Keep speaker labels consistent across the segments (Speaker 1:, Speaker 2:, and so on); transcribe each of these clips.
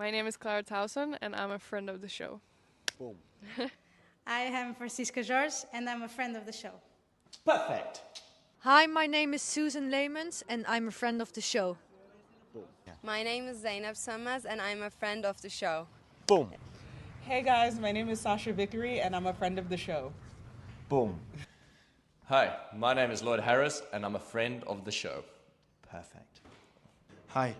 Speaker 1: My name is Clara Towson, and I'm a friend of the show.
Speaker 2: Boom.
Speaker 3: I am Francisca George, and I'm a friend of the show.
Speaker 2: Perfect.
Speaker 4: Hi, my name is Susan Leemans, and I'm a friend of the show.
Speaker 2: Boom. Yeah.
Speaker 5: My name is Zainab Sammaz, and I'm a friend of the show.
Speaker 2: Boom.
Speaker 6: Hey guys, my name is Sasha Vickery, and I'm a friend of the show.
Speaker 2: Boom.
Speaker 7: Hi, my name is Lloyd Harris, and I'm a friend of the show.
Speaker 2: Perfect.
Speaker 8: Hi,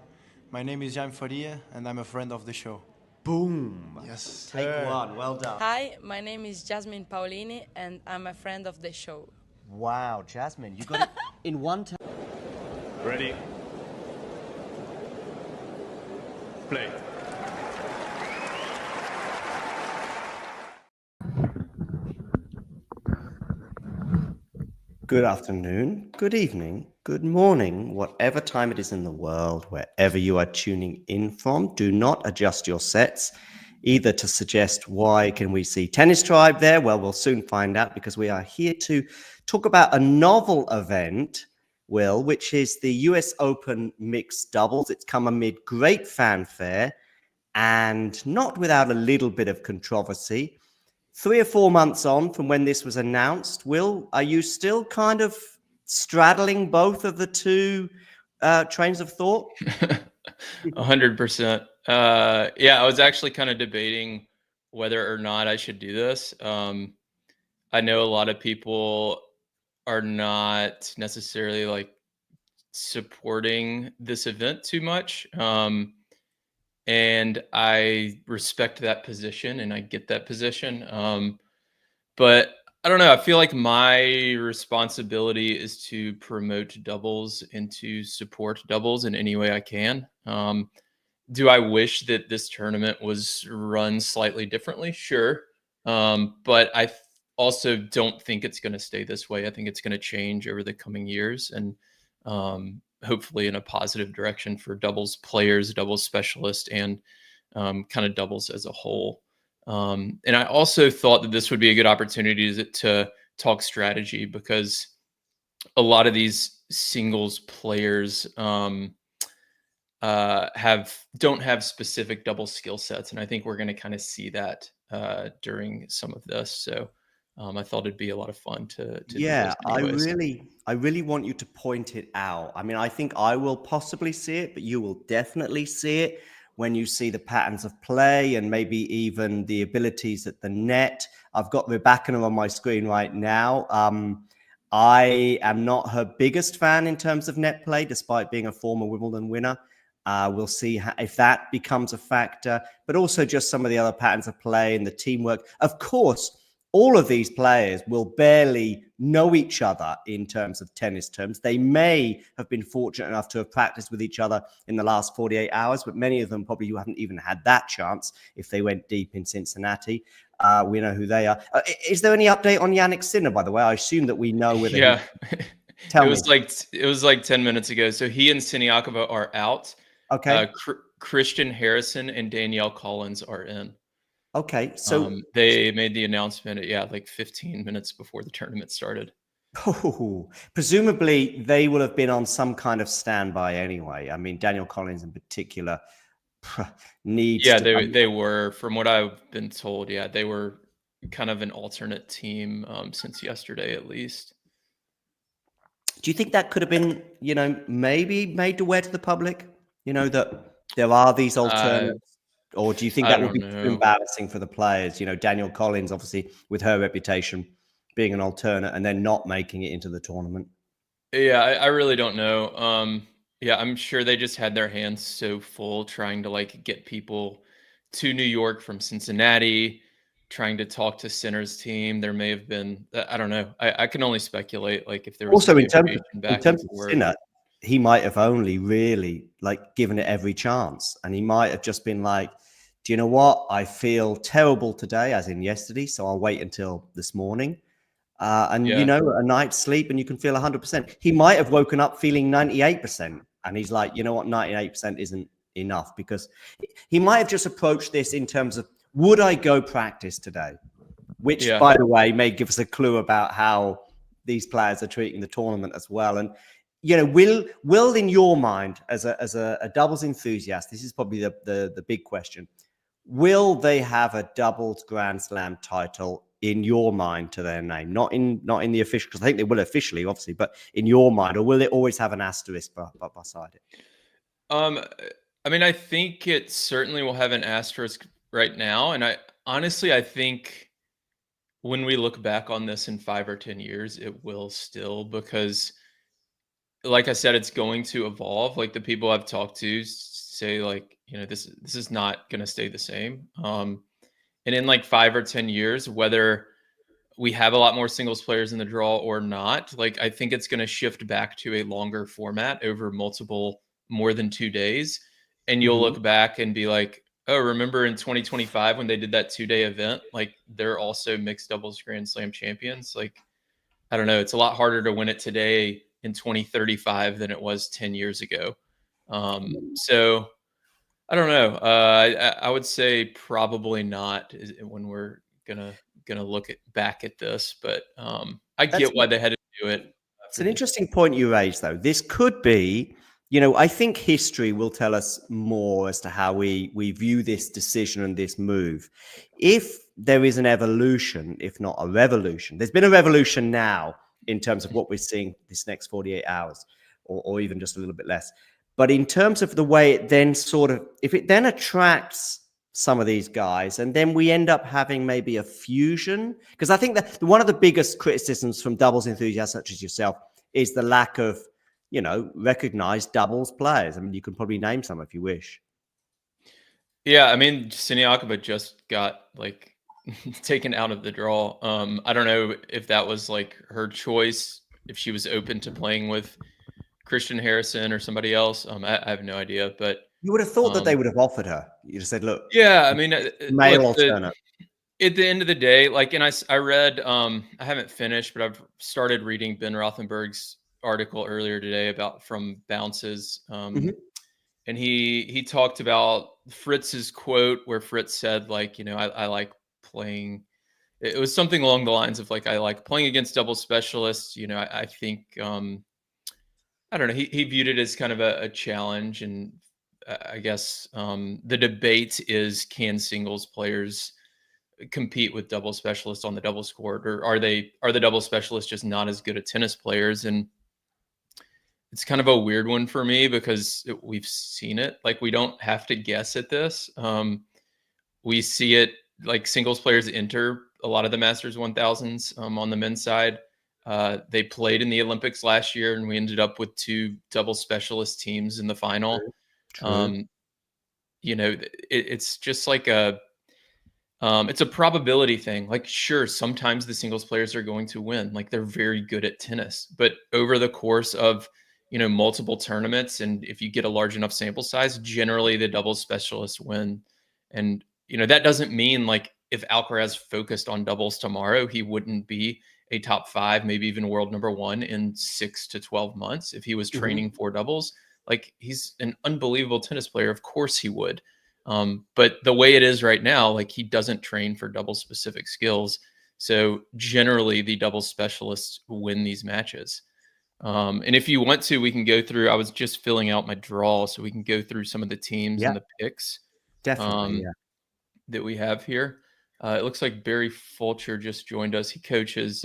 Speaker 8: my name is Jan Faria, and I'm a friend of the show.
Speaker 2: Boom.
Speaker 8: Yes.
Speaker 2: Take one. Well done.
Speaker 9: Hi, my name is Jasmine Paolini, and I'm a friend of the show.
Speaker 2: Wow, Jasmine, you got it in one time.
Speaker 10: Ready? Play.
Speaker 11: Good afternoon, good evening, good morning, whatever time it is in the world, wherever you are tuning in from. Do not adjust your sets either to suggest why can we see Tennis Tribe there. Well, we'll soon find out, because we are here to talk about a novel event, Will, which is the US Open Mixed Doubles. It's come amid great fanfare and not without a little bit of controversy. 3 or 4 months on from when this was announced, Will, are you still kind of straddling both of the two trains of thought?
Speaker 12: 100%. Yeah, I was actually kind of debating whether or not I should do this. I know a lot of people are not necessarily like supporting this event too much. And I respect that position and I get that position. But I don't know. I feel like my responsibility is to promote doubles and to support doubles in any way I can. Do I wish that this tournament was run slightly differently? Sure. But also don't think it's going to stay this way. I think it's going to change over the coming years and hopefully in a positive direction for doubles players, doubles specialists, and kind of doubles as a whole. And I also thought that this would be a good opportunity to talk strategy because a lot of these singles players don't have specific double skill sets, and I think we're going to kind of see that during some of this. So I thought it'd be a lot of fun to do this anyways.
Speaker 11: I really want you to point it out. I mean, I think I will possibly see it, but you will definitely see it when you see the patterns of play and maybe even the abilities at the net. I've got Rebecca on my screen right now. I am not her biggest fan in terms of net play, despite being a former Wimbledon winner. We'll see if that becomes a factor, but also just some of the other patterns of play and the teamwork. Of course, all of these players will barely know each other in terms of tennis terms. They may have been fortunate enough to have practiced with each other in the last 48 hours, but many of them probably haven't even had that chance if they went deep in Cincinnati. We know who they are. Is there any update on Yannick Sinner, by the way? I assume that we know whether
Speaker 12: Yeah.
Speaker 11: Tell me.
Speaker 12: It was like 10 minutes ago. So he and Siniakova are out.
Speaker 11: Okay.
Speaker 12: Christian Harrison and Danielle Collins are in.
Speaker 11: Okay, so
Speaker 12: they made the announcement, like 15 minutes before the tournament started.
Speaker 11: Presumably they will have been on some kind of standby anyway. I mean, Daniel Collins in particular needs.
Speaker 12: Yeah, they were, from what I've been told. Yeah, they were kind of an alternate team since yesterday, at least.
Speaker 11: Do you think that could have been, maybe made aware to the public? That there are these alternatives. Or do you think that would be too embarrassing for the players? Daniel Collins, obviously, with her reputation, being an alternate and then not making it into the tournament.
Speaker 12: Yeah, I really don't know. Yeah, I'm sure they just had their hands so full trying to get people to New York from Cincinnati, trying to talk to Sinner's team. There may have been, I don't know. I can only speculate if there was
Speaker 11: also in terms of Sinner, he might have only really given it every chance, and he might have just been like, do you know what? I feel terrible today, as in yesterday, so I'll wait until this morning. A night's sleep and you can feel 100%. He might have woken up feeling 98%. And he's like, you know what? 98% isn't enough, because he might have just approached this in terms of, would I go practice today? Which, by the way, may give us a clue about how these players are treating the tournament as well. And, will in your mind, as a doubles enthusiast, this is probably the big question. Will they have a doubles Grand Slam title in your mind to their name? Not in the official, because I think they will officially, obviously, but in your mind, or will it always have an asterisk beside it?
Speaker 12: I mean, I think it certainly will have an asterisk right now. And I think when we look back on this in 5 or 10 years, it will still, because like I said, it's going to evolve. The people I've talked to say this is not going to stay the same. And in 5 or 10 years, whether we have a lot more singles players in the draw or not, I think it's going to shift back to a longer format over more than 2 days. And you'll look back and be like, oh, remember in 2025 when they did that 2-day event? They're also mixed doubles Grand Slam champions. I don't know. It's a lot harder to win it today in 2035 than it was 10 years ago. So I don't know. I would say probably not when we're gonna look back at this, but I get why they had to do it.
Speaker 11: It's an interesting point you raised, though. This could be, I think history will tell us more as to how we view this decision and this move. If there is an evolution, if not a revolution, there's been a revolution now in terms of what we're seeing this next 48 hours, or even just a little bit less. But in terms of the way it then if it then attracts some of these guys, and then we end up having maybe a fusion, because I think that one of the biggest criticisms from doubles enthusiasts such as yourself is the lack of recognized doubles players. I mean, you can probably name some if you wish.
Speaker 12: Yeah, I mean, Siniakova just got like taken out of the draw. I don't know if that was like her choice, if she was open to playing with Christian Harrison or somebody else. I have no idea, but
Speaker 11: You would have thought that they would have offered her. You just said, "Look,
Speaker 12: yeah, I mean,
Speaker 11: male
Speaker 12: look,
Speaker 11: alternate."
Speaker 12: at the end of the day, like, and I read, I haven't finished, but I've started reading Ben Rothenberg's article earlier today about from Bounces.
Speaker 11: Mhm.
Speaker 12: And he talked about Fritz's quote where Fritz said, like, I like playing. It was something along the lines of like, I like playing against double specialists. I think, I don't know. He viewed it as kind of a challenge. And I guess the debate is, can singles players compete with double specialists on the doubles court, or are the double specialists just not as good at tennis players? And it's kind of a weird one for me because we've seen it. Like, we don't have to guess at this. We see it, like, singles players enter a lot of the Masters 1000s on the men's side. They played in the Olympics last year, and we ended up with 2 double specialist teams in the final.
Speaker 11: True.
Speaker 12: It's just like it's a probability thing. Like, sure, sometimes the singles players are going to win. Like, they're very good at tennis, but over the course of multiple tournaments, and if you get a large enough sample size, generally the doubles specialists win. And that doesn't mean, like, if Alcaraz focused on doubles tomorrow, he wouldn't be a top 5, maybe even world number 1 in 6 to 12 months. If he was training for doubles, like, he's an unbelievable tennis player. Of course he would. But the way it is right now, like, he doesn't train for double specific skills. So generally the double specialists win these matches. And if you want to, we can go through, I was just filling out my draw, so we can go through some of the teams and the picks
Speaker 11: Definitely,
Speaker 12: that we have here. It looks like Barry Fulcher just joined us. He coaches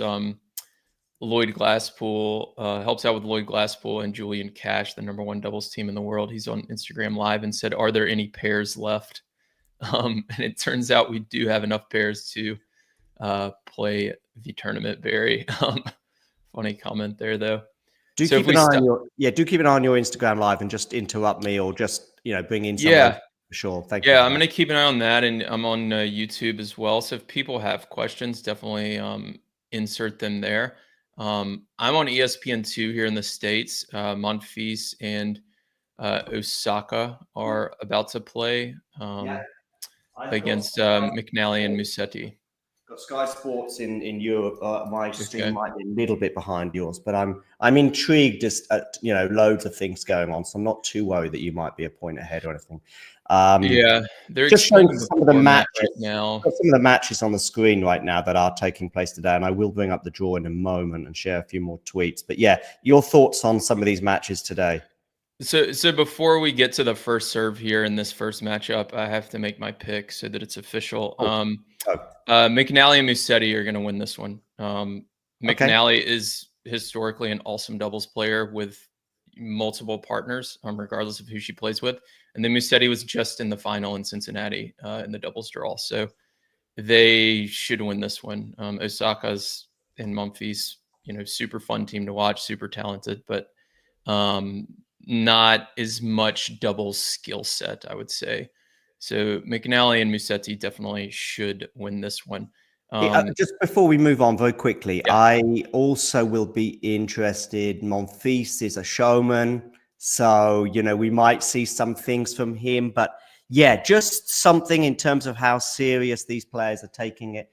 Speaker 12: Lloyd Glasspool, helps out with Lloyd Glasspool and Julian Cash, the #1 doubles team in the world. He's on Instagram Live and said, "Are there any pairs left?" And it turns out we do have enough pairs to play the tournament, Barry. Funny comment there, though.
Speaker 11: Do keep an eye on your Instagram Live and just interrupt me, or just bring in someone. For sure. Thank you.
Speaker 12: Yeah, I'm going to keep an eye on that, and I'm on YouTube as well. So if people have questions, definitely insert them there. I'm on ESPN2 here in the States. Monfils and Osaka are about to play against McNally and Musetti.
Speaker 11: Got Sky Sports in Europe. My stream might be a little bit behind yours, but I'm intrigued just at loads of things going on, so I'm not too worried that you might be a point ahead or anything.
Speaker 12: They're
Speaker 11: just showing some of the matches
Speaker 12: right now.
Speaker 11: Some of the matches on the screen right now that are taking place today, and I will bring up the draw in a moment and share a few more tweets. But yeah, your thoughts on some of these matches today?
Speaker 12: So before we get to the first serve here in this first matchup, I have to make my pick so that it's official. McNally and Musetti are going to win this one. McNally is historically an awesome doubles player with multiple partners, regardless of who she plays with. And then Musetti was just in the final in Cincinnati in the doubles draw. So they should win this one. Osaka's and Monfils, super fun team to watch, super talented, but not as much doubles skill set, I would say. So McNally and Musetti definitely should win this one.
Speaker 11: Just before we move on very quickly, I also will be interested. Monfils is a showman, so we might see some things from him. But yeah, just something in terms of how serious these players are taking it.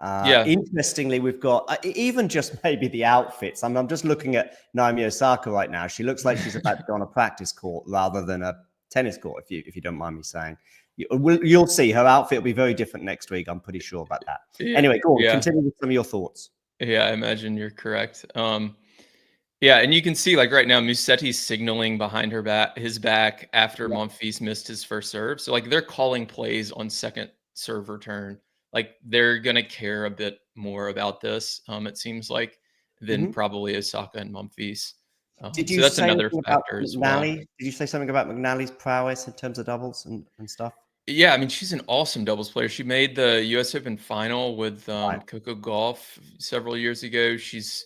Speaker 11: Interestingly, we've got even just maybe the outfits. I'm just looking at Naomi Osaka right now. She looks like she's about to go on a practice court rather than a tennis court, if you don't mind me saying. You'll see her outfit will be very different next week. I'm pretty sure about that. Anyway, go on. Continue with some of your thoughts.
Speaker 12: Yeah, I imagine you're correct. Yeah, and you can see, like, right now, Musetti's signaling behind his back after Monfils missed his first serve. So, like, they're calling plays on second serve return. Like, they're gonna care a bit more about this. It seems like, than probably Osaka and Monfils.
Speaker 11: Did you
Speaker 12: so that's
Speaker 11: say
Speaker 12: another
Speaker 11: McNally?
Speaker 12: factor as well.
Speaker 11: Did you say something about McNally's prowess in terms of doubles and stuff?
Speaker 12: Yeah, I mean, she's an awesome doubles player. She made the U.S. Open final with Coco Gauff several years ago. She's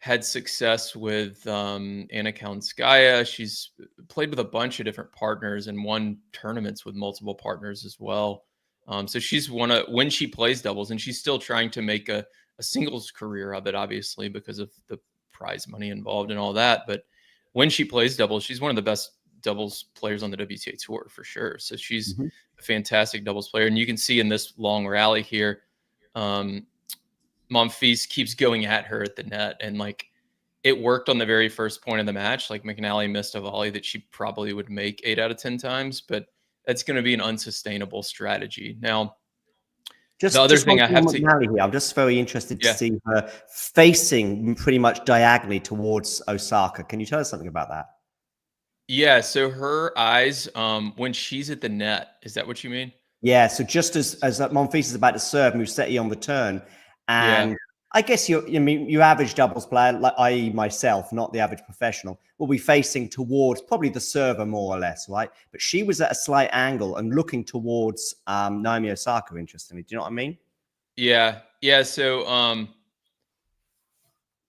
Speaker 12: had success with Anna Kalinskaya. She's played with a bunch of different partners and won tournaments with multiple partners as well. So she's when she plays doubles, and she's still trying to make a singles career of it, obviously, because of the prize money involved and all that. But when she plays doubles, she's one of the best doubles players on the WTA Tour for sure. So she's a fantastic doubles player. And you can see in this long rally here, Monfils keeps going at her at the net, and like it worked on the very first point of the match. Like McNally missed a volley that she probably would make 8 out of 10 times, but that's going to be an unsustainable strategy. Now, the other thing I have to
Speaker 11: McNally here, I'm just very interested to see her facing pretty much diagonally towards Osaka. Can you tell us something about that?
Speaker 12: Yeah, so her eyes, when she's at the net, is that what you mean?
Speaker 11: Yeah, so just as Monfils is about to serve, Musetti on return, and I guess your average doubles player, like i.e. myself, not the average professional, will be facing towards probably the server more or less, right? But she was at a slight angle and looking towards Naomi Osaka, interestingly. Do you know what I mean?
Speaker 12: Yeah. So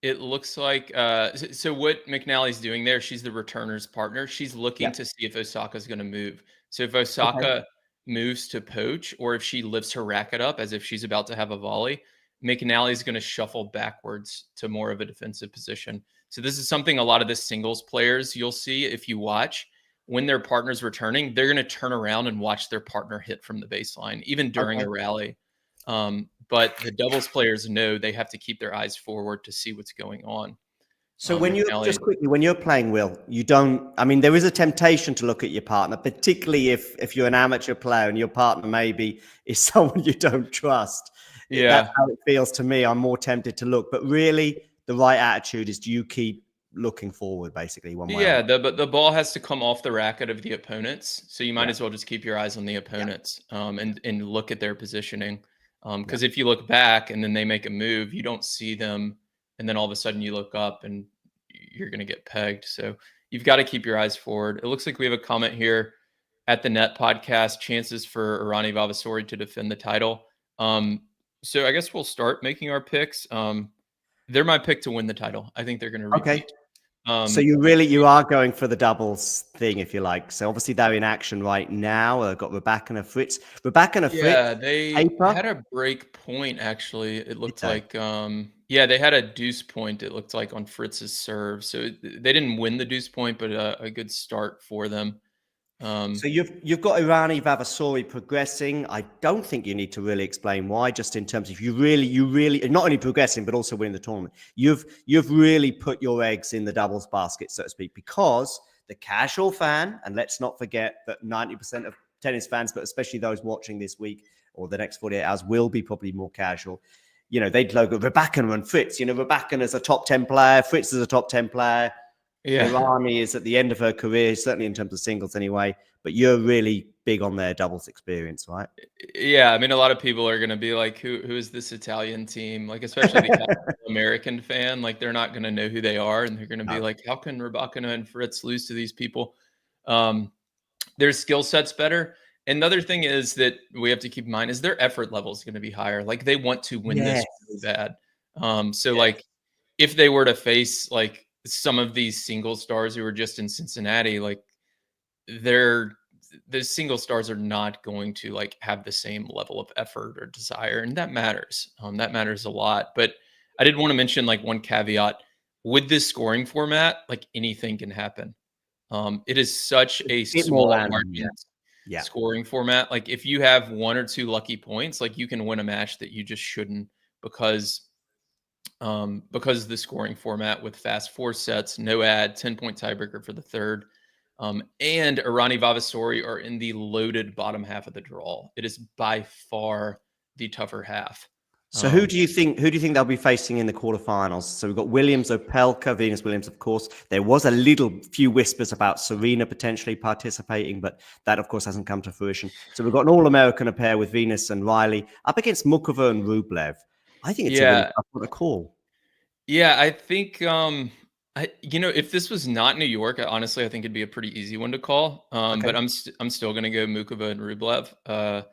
Speaker 12: it looks like so what McNally's doing there, she's the returner's partner. She's looking to see if Osaka's going to move. So if Osaka moves to poach, or if she lifts her racket up as if she's about to have a volley, McNally's going to shuffle backwards to more of a defensive position. So this is something a lot of the singles players you'll see if you watch. When their partner's returning, they're going to turn around and watch their partner hit from the baseline, even during a rally. But the doubles players know they have to keep their eyes forward to see what's going on.
Speaker 11: So when you're just quickly, when you're playing, Will, you don't, I mean, there is a temptation to look at your partner, particularly if you're an amateur player and your partner maybe is someone you don't trust.
Speaker 12: Yeah.
Speaker 11: That's how it feels to me. I'm more tempted to look, but really the right attitude is, do you keep looking forward basically one way?
Speaker 12: Yeah, the ball has to come off the racket of the opponents. So you might as well just keep your eyes on the opponents and look at their positioning. Because if you look back and then they make a move, you don't see them. And then all of a sudden you look up and you're going to get pegged. So you've got to keep your eyes forward. It looks like we have a comment here at the Net Podcast, chances for Irani Vavasori to defend the title. So I guess we'll start making our picks. They're my pick to win the title. I think they're going to repeat.
Speaker 11: So you are going for the doubles thing, if you like. So obviously they're in action right now. I've got Rebecca and Fritz.
Speaker 12: Yeah, they had a break point, actually. It looked like, they had a deuce point, it looked like, on Fritz's serve. So they didn't win the deuce point, but a good start for them.
Speaker 11: So you've got Irani Vavasori progressing. I don't think you need to really explain why, just in terms of you really not only progressing but also winning the tournament. You've really put your eggs in the doubles basket, so to speak, because the casual fan, and let's not forget that 90% of tennis fans, but especially those watching this week or the next 48 hours, will be probably more casual. You know, they'd logo Rebecca and Fritz. You know, Rebecca is a top 10 player, Fritz is a top 10 player. Yeah. Irani is at the end of her career, certainly in terms of singles anyway, but you're really big on their doubles experience, right?
Speaker 12: Yeah, I mean, a lot of people are going to be like, who is this Italian team? Like, especially the American fan, like they're not going to know who they are. And they're going to be like, how can Rebecca and Fritz lose to these people? Their skill set's better. And the other thing is that we have to keep in mind is their effort level is going to be higher. Like they want to win this really bad. Like if they were to face like some of these single stars who are just in Cincinnati, like the single stars are not going to like have the same level of effort or desire. And that matters. That matters a lot. But I did want to mention like one caveat with this scoring format, like anything can happen. It is such a small margin scoring format. Like if you have 1 or 2 lucky points, like you can win a match that you just shouldn't because of the scoring format with fast 4 sets, no ad, 10-point tiebreaker for the third. And Irani Vavasori are in the loaded bottom half of the draw. It is by far the tougher half.
Speaker 11: So who do you think they'll be facing in the quarterfinals? So we've got Williams, Opelka, Venus Williams, of course. There was a few whispers about Serena potentially participating, but that, of course, hasn't come to fruition. So we've got an all-American pair with Venus and Riley up against Mukova and Rublev. I think it's a really tough one to call.
Speaker 12: Yeah, I think, if this was not New York, honestly, I think it'd be a pretty easy one to call. But I'm still going to go Mukova and Rublev.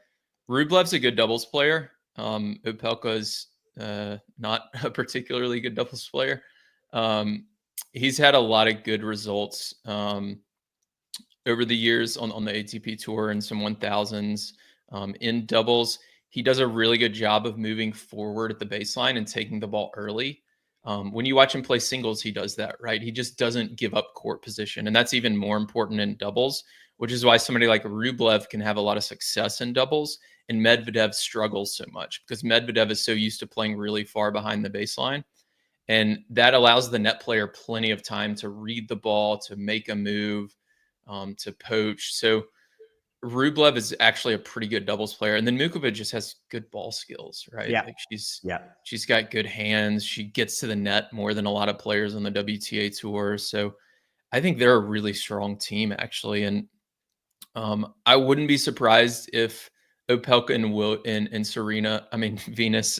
Speaker 12: Rublev's a good doubles player. Opelka's not a particularly good doubles player. He's had a lot of good results over the years on the ATP tour and some 1000s in doubles. He does a really good job of moving forward at the baseline and taking the ball early. When you watch him play singles, he does that, right? He just doesn't give up court position. And that's even more important in doubles, which is why somebody like Rublev can have a lot of success in doubles and Medvedev struggles so much because Medvedev is so used to playing really far behind the baseline. And that allows the net player plenty of time to read the ball, to make a move, to poach. So Rublev is actually a pretty good doubles player. And then Mukovic just has good ball skills, right?
Speaker 11: Yeah.
Speaker 12: Like she's got good hands. She gets to the net more than a lot of players on the WTA tour. So I think they're a really strong team, actually. And I wouldn't be surprised if Opelka and Serena, I mean Venus,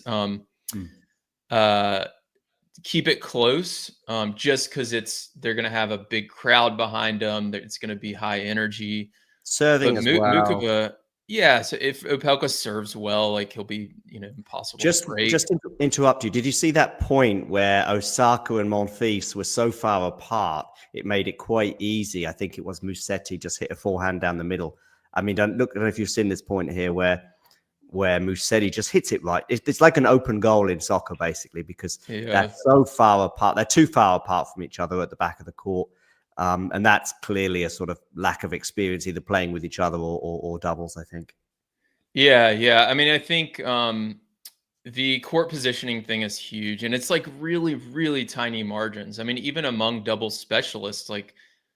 Speaker 12: keep it close, just because they're going to have a big crowd behind them. It's going to be high energy.
Speaker 11: Serving as well.
Speaker 12: Mukova, yeah. So if Opelka serves well, like he'll be, impossible to break.
Speaker 11: Just to interrupt you. Did you see that point where Osaka and Monfils were so far apart? It made it quite easy. I think it was Musetti just hit a forehand down the middle. I mean, I don't know if you've seen this point here where Musetti just hits it right. It's like an open goal in soccer, basically, because they're so far apart. They're too far apart from each other at the back of the court. And that's clearly a sort of lack of experience, either playing with each other or doubles, I think.
Speaker 12: Yeah. I mean, I think the court positioning thing is huge. And it's like really, really tiny margins. I mean, even among doubles specialists, like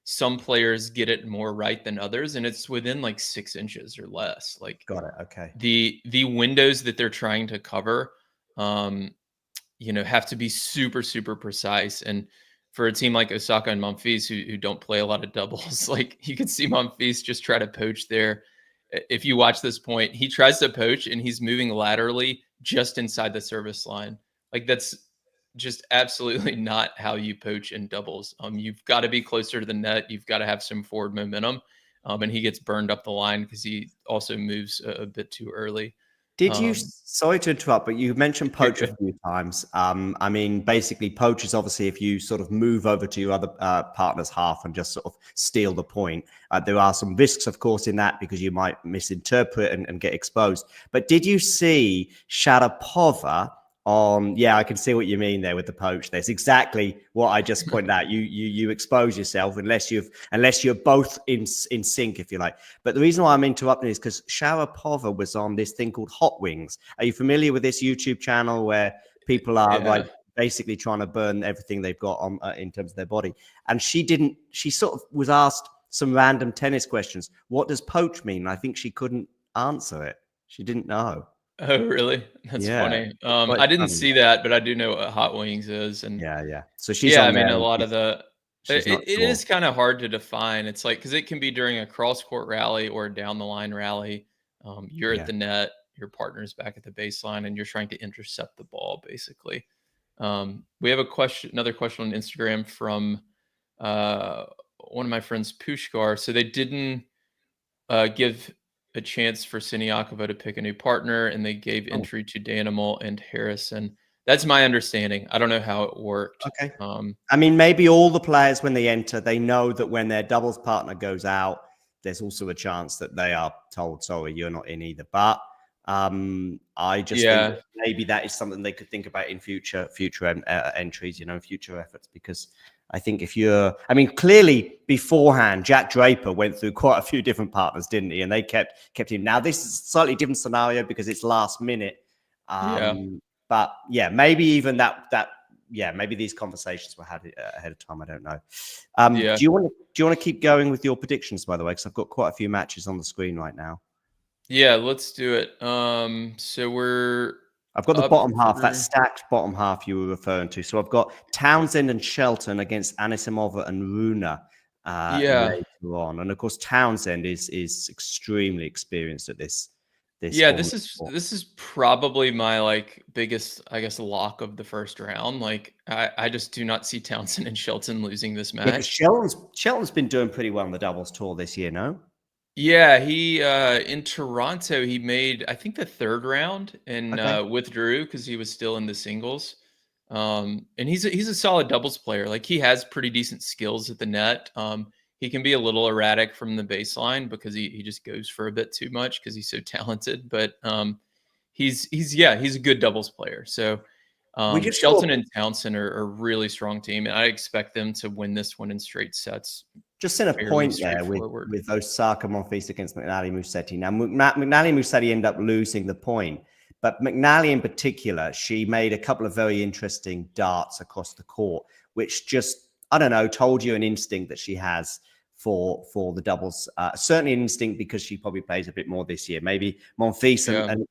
Speaker 12: some players get it more right than others. And it's within like 6 inches or less. Like,
Speaker 11: got it. Okay.
Speaker 12: The windows that they're trying to cover, have to be super, super precise. And for a team like Osaka and Monfils who don't play a lot of doubles, like you can see Monfils just try to poach there. If you watch this point, he tries to poach and he's moving laterally just inside the service line. Like that's just absolutely not how you poach in doubles. You've got to be closer to the net. You've got to have some forward momentum. And he gets burned up the line because he also moves a bit too early.
Speaker 11: Sorry to interrupt, but you mentioned poach a few times. I mean, basically poach is obviously if you sort of move over to your other partner's half and just sort of steal the point. There are some risks, of course, in that because you might misinterpret and get exposed. But did you see Sharapova I can see what you mean there with the poach. That's exactly what I just pointed out. You expose yourself unless you're both in sync, if you like. But the reason why I'm interrupting is because Sharapova was on this thing called Hot Wings. Are you familiar with this YouTube channel where people are like basically trying to burn everything they've got on in terms of their body? And she sort of was asked some random tennis questions. What does poach mean? I think she couldn't answer it. She didn't know.
Speaker 12: Oh, really? That's funny. I didn't see that, but I do know what Hot Wings is. And
Speaker 11: yeah. So she's on there.
Speaker 12: I mean, a lot of it is kind of hard to define. It's like, because it can be during a cross court rally or a down the line rally. You're at the net, your partner's back at the baseline, and you're trying to intercept the ball, basically. We have another question on Instagram from one of my friends, Pushkar. So they didn't give a chance for Siniakova to pick a new partner, and they gave entry to Danimal and Harrison. That's my understanding. I don't know how it worked.
Speaker 11: Okay. I mean, maybe all the players, when they enter, they know that when their doubles partner goes out, there's also a chance that they are told, sorry, you're not in either. But I just think maybe that is something they could think about in future entries, future efforts, because I think clearly beforehand, Jack Draper went through quite a few different partners, didn't he? And they kept him. Now, this is a slightly different scenario because it's last minute. But maybe even maybe these conversations were had ahead of time. I don't know. Do you want to keep going with your predictions, by the way? Because I've got quite a few matches on the screen right now.
Speaker 12: Yeah, let's do it.
Speaker 11: I've got the bottom half, that stacked bottom half you were referring to. So I've got Townsend and Shelton against Anisimova and Runa later on. And of course, Townsend is extremely experienced at this.
Speaker 12: This is probably my biggest, I guess, lock of the first round. I just do not see Townsend and Shelton losing this match.
Speaker 11: Yeah, Shelton's been doing pretty well on the doubles tour this year, no?
Speaker 12: Yeah, he in Toronto he made I think the third round and withdrew because he was still in the singles. And he's a solid doubles player. Like, he has pretty decent skills at the net. He can be a little erratic from the baseline because he just goes for a bit too much because he's so talented. But he's a good doubles player. So
Speaker 11: We just saw
Speaker 12: Shelton and Townsend are a really strong team, and I expect them to win this one in straight sets.
Speaker 11: just in a
Speaker 12: Fairly
Speaker 11: point there
Speaker 12: straightforward.
Speaker 11: with Osaka Monfils against McNally Musetti. Now, McNally Musetti end up losing the point, but McNally in particular, she made a couple of very interesting darts across the court, which just, I don't know, told you an instinct that she has for the doubles. Certainly an instinct because she probably plays a bit more this year. Maybe Monfils
Speaker 12: Yeah.
Speaker 11: and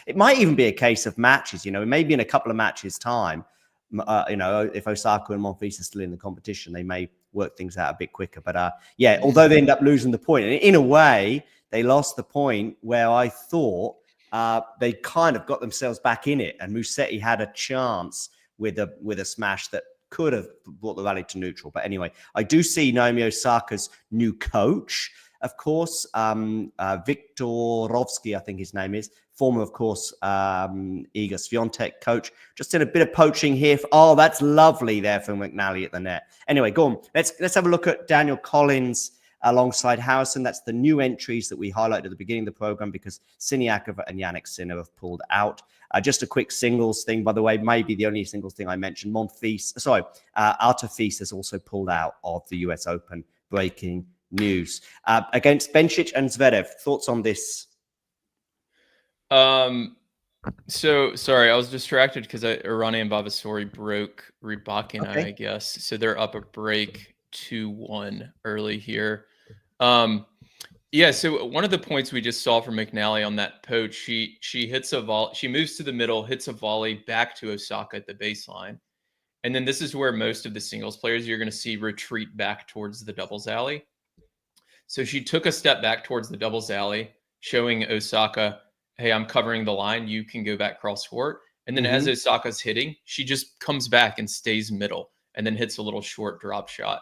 Speaker 11: it might even be a case of matches, maybe in a couple of matches time, if Osaka and Monfils are still in the competition, they may work things out a bit quicker. But yeah, although they end up losing the point, and in a way, they lost the point where I thought they kind of got themselves back in it, and Musetti had a chance with a smash that could have brought the rally to neutral. But anyway, I do see Naomi Osaka's new coach, of course, Viktorovsky, I think his name is, former, of course, Iga Swiatek coach. Just did a bit of poaching here. Oh, that's lovely there from McNally at the net. Anyway, go on. Let's have a look at Daniel Collins alongside Harrison. That's the new entries that we highlighted at the beginning of the program because Siniakova and Yannick Sinner have pulled out. Just a quick singles thing, by the way, maybe the only singles thing I mentioned. Artefis has also pulled out of the US Open. Breaking news. Against Bencic and Zverev. Thoughts on this?
Speaker 12: So sorry, I was distracted because Irani and Vavasori broke Rybakina,
Speaker 11: Okay.
Speaker 12: I guess. So they're up a break 2-1 early here. Yeah, so one of the points we just saw from McNally on that poach, she hits a volley, she moves to the middle, hits a volley back to Osaka at the baseline. And then this is where most of the singles players you're going to see retreat back towards the doubles alley. So she took a step back towards the doubles alley, showing Osaka, hey, I'm covering the line. You can go back cross court. And then as Osaka's hitting, she just comes back and stays middle and then hits a little short drop shot.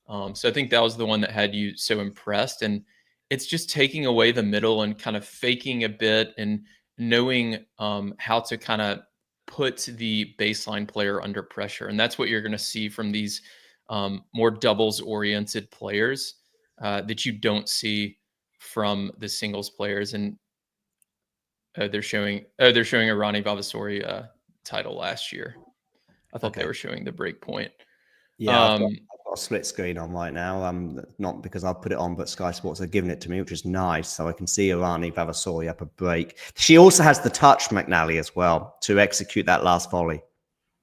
Speaker 12: So I think that was the one that had you so impressed. And it's just taking away the middle and kind of faking a bit and knowing how to kind of put the baseline player under pressure. And that's what you're going to see from these more doubles oriented players that you don't see from the singles players. And they're showing Irani Vavasori title last year. I thought they were showing the break point.
Speaker 11: Yeah, I've got a split screen on right now. Not because I've put it on, but Sky Sports are giving it to me, which is nice. So I can see Irani Vavasori up a break. She also has the touch, McNally, as well, to execute that last volley.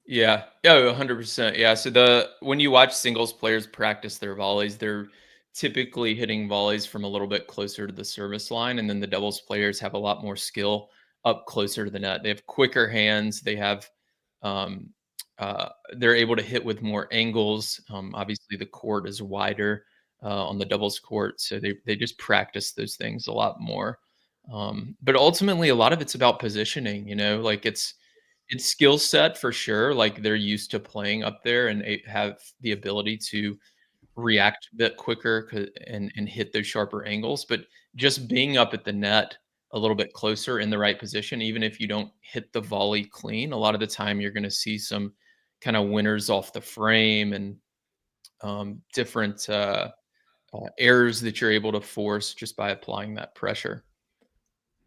Speaker 12: Yeah, 100%. Yeah, so when you watch singles players practice their volleys, they're typically hitting volleys from a little bit closer to the service line, and then the doubles players have a lot more skill up closer to the net. They have quicker hands. They have they're able to hit with more angles. Obviously, the court is wider on the doubles court, so they just practice those things a lot more. But ultimately, a lot of it's about positioning. Like it's skill set for sure. Like they're used to playing up there and have the ability to react a bit quicker and hit those sharper angles. But just being up at the net a little bit closer in the right position, even if you don't hit the volley clean, a lot of the time you're going to see some kind of winners off the frame and different errors that you're able to force just by applying that pressure.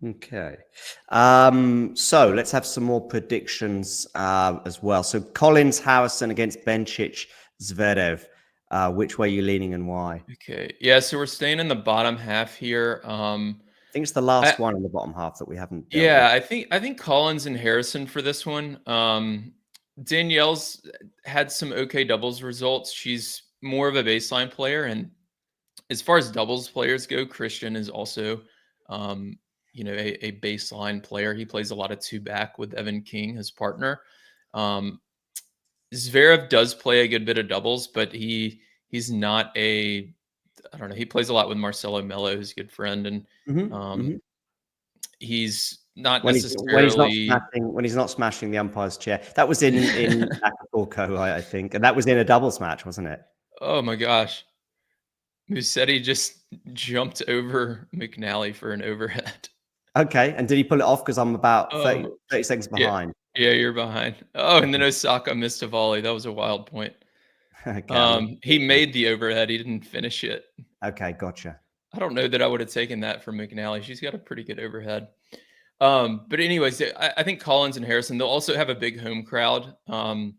Speaker 11: Okay. So let's have some more predictions as well. So Collins, Harrison against Bencic, Zverev. Which way are you leaning and why?
Speaker 12: Okay. Yeah, so we're staying in the bottom half here.
Speaker 11: I think it's the last one in the bottom half that we haven't dealt
Speaker 12: with. I think Collins and Harrison for this one. Danielle's had some okay doubles results. She's more of a baseline player. And as far as doubles players go, Christian is also a baseline player. He plays a lot of two back with Evan King, his partner. Zverev does play a good bit of doubles, but he's not I don't know. He plays a lot with Marcelo Melo, who's a good friend, and he's not necessarily
Speaker 11: when he's not smashing the umpire's chair. That was in Acapulco, I think, and that was in a doubles match, wasn't it?
Speaker 12: Oh my gosh, Musetti just jumped over McNally for an overhead.
Speaker 11: Okay, and did he pull it off? Because I'm about 30 seconds behind.
Speaker 12: Yeah, you're behind. Oh, and then Osaka missed a volley. That was a wild point.
Speaker 11: Okay.
Speaker 12: He made the overhead. He didn't finish it.
Speaker 11: Okay, gotcha.
Speaker 12: I don't know that I would have taken that from McNally. She's got a pretty good overhead. But anyways, I think Collins and Harrison, they'll also have a big home crowd. Yeah,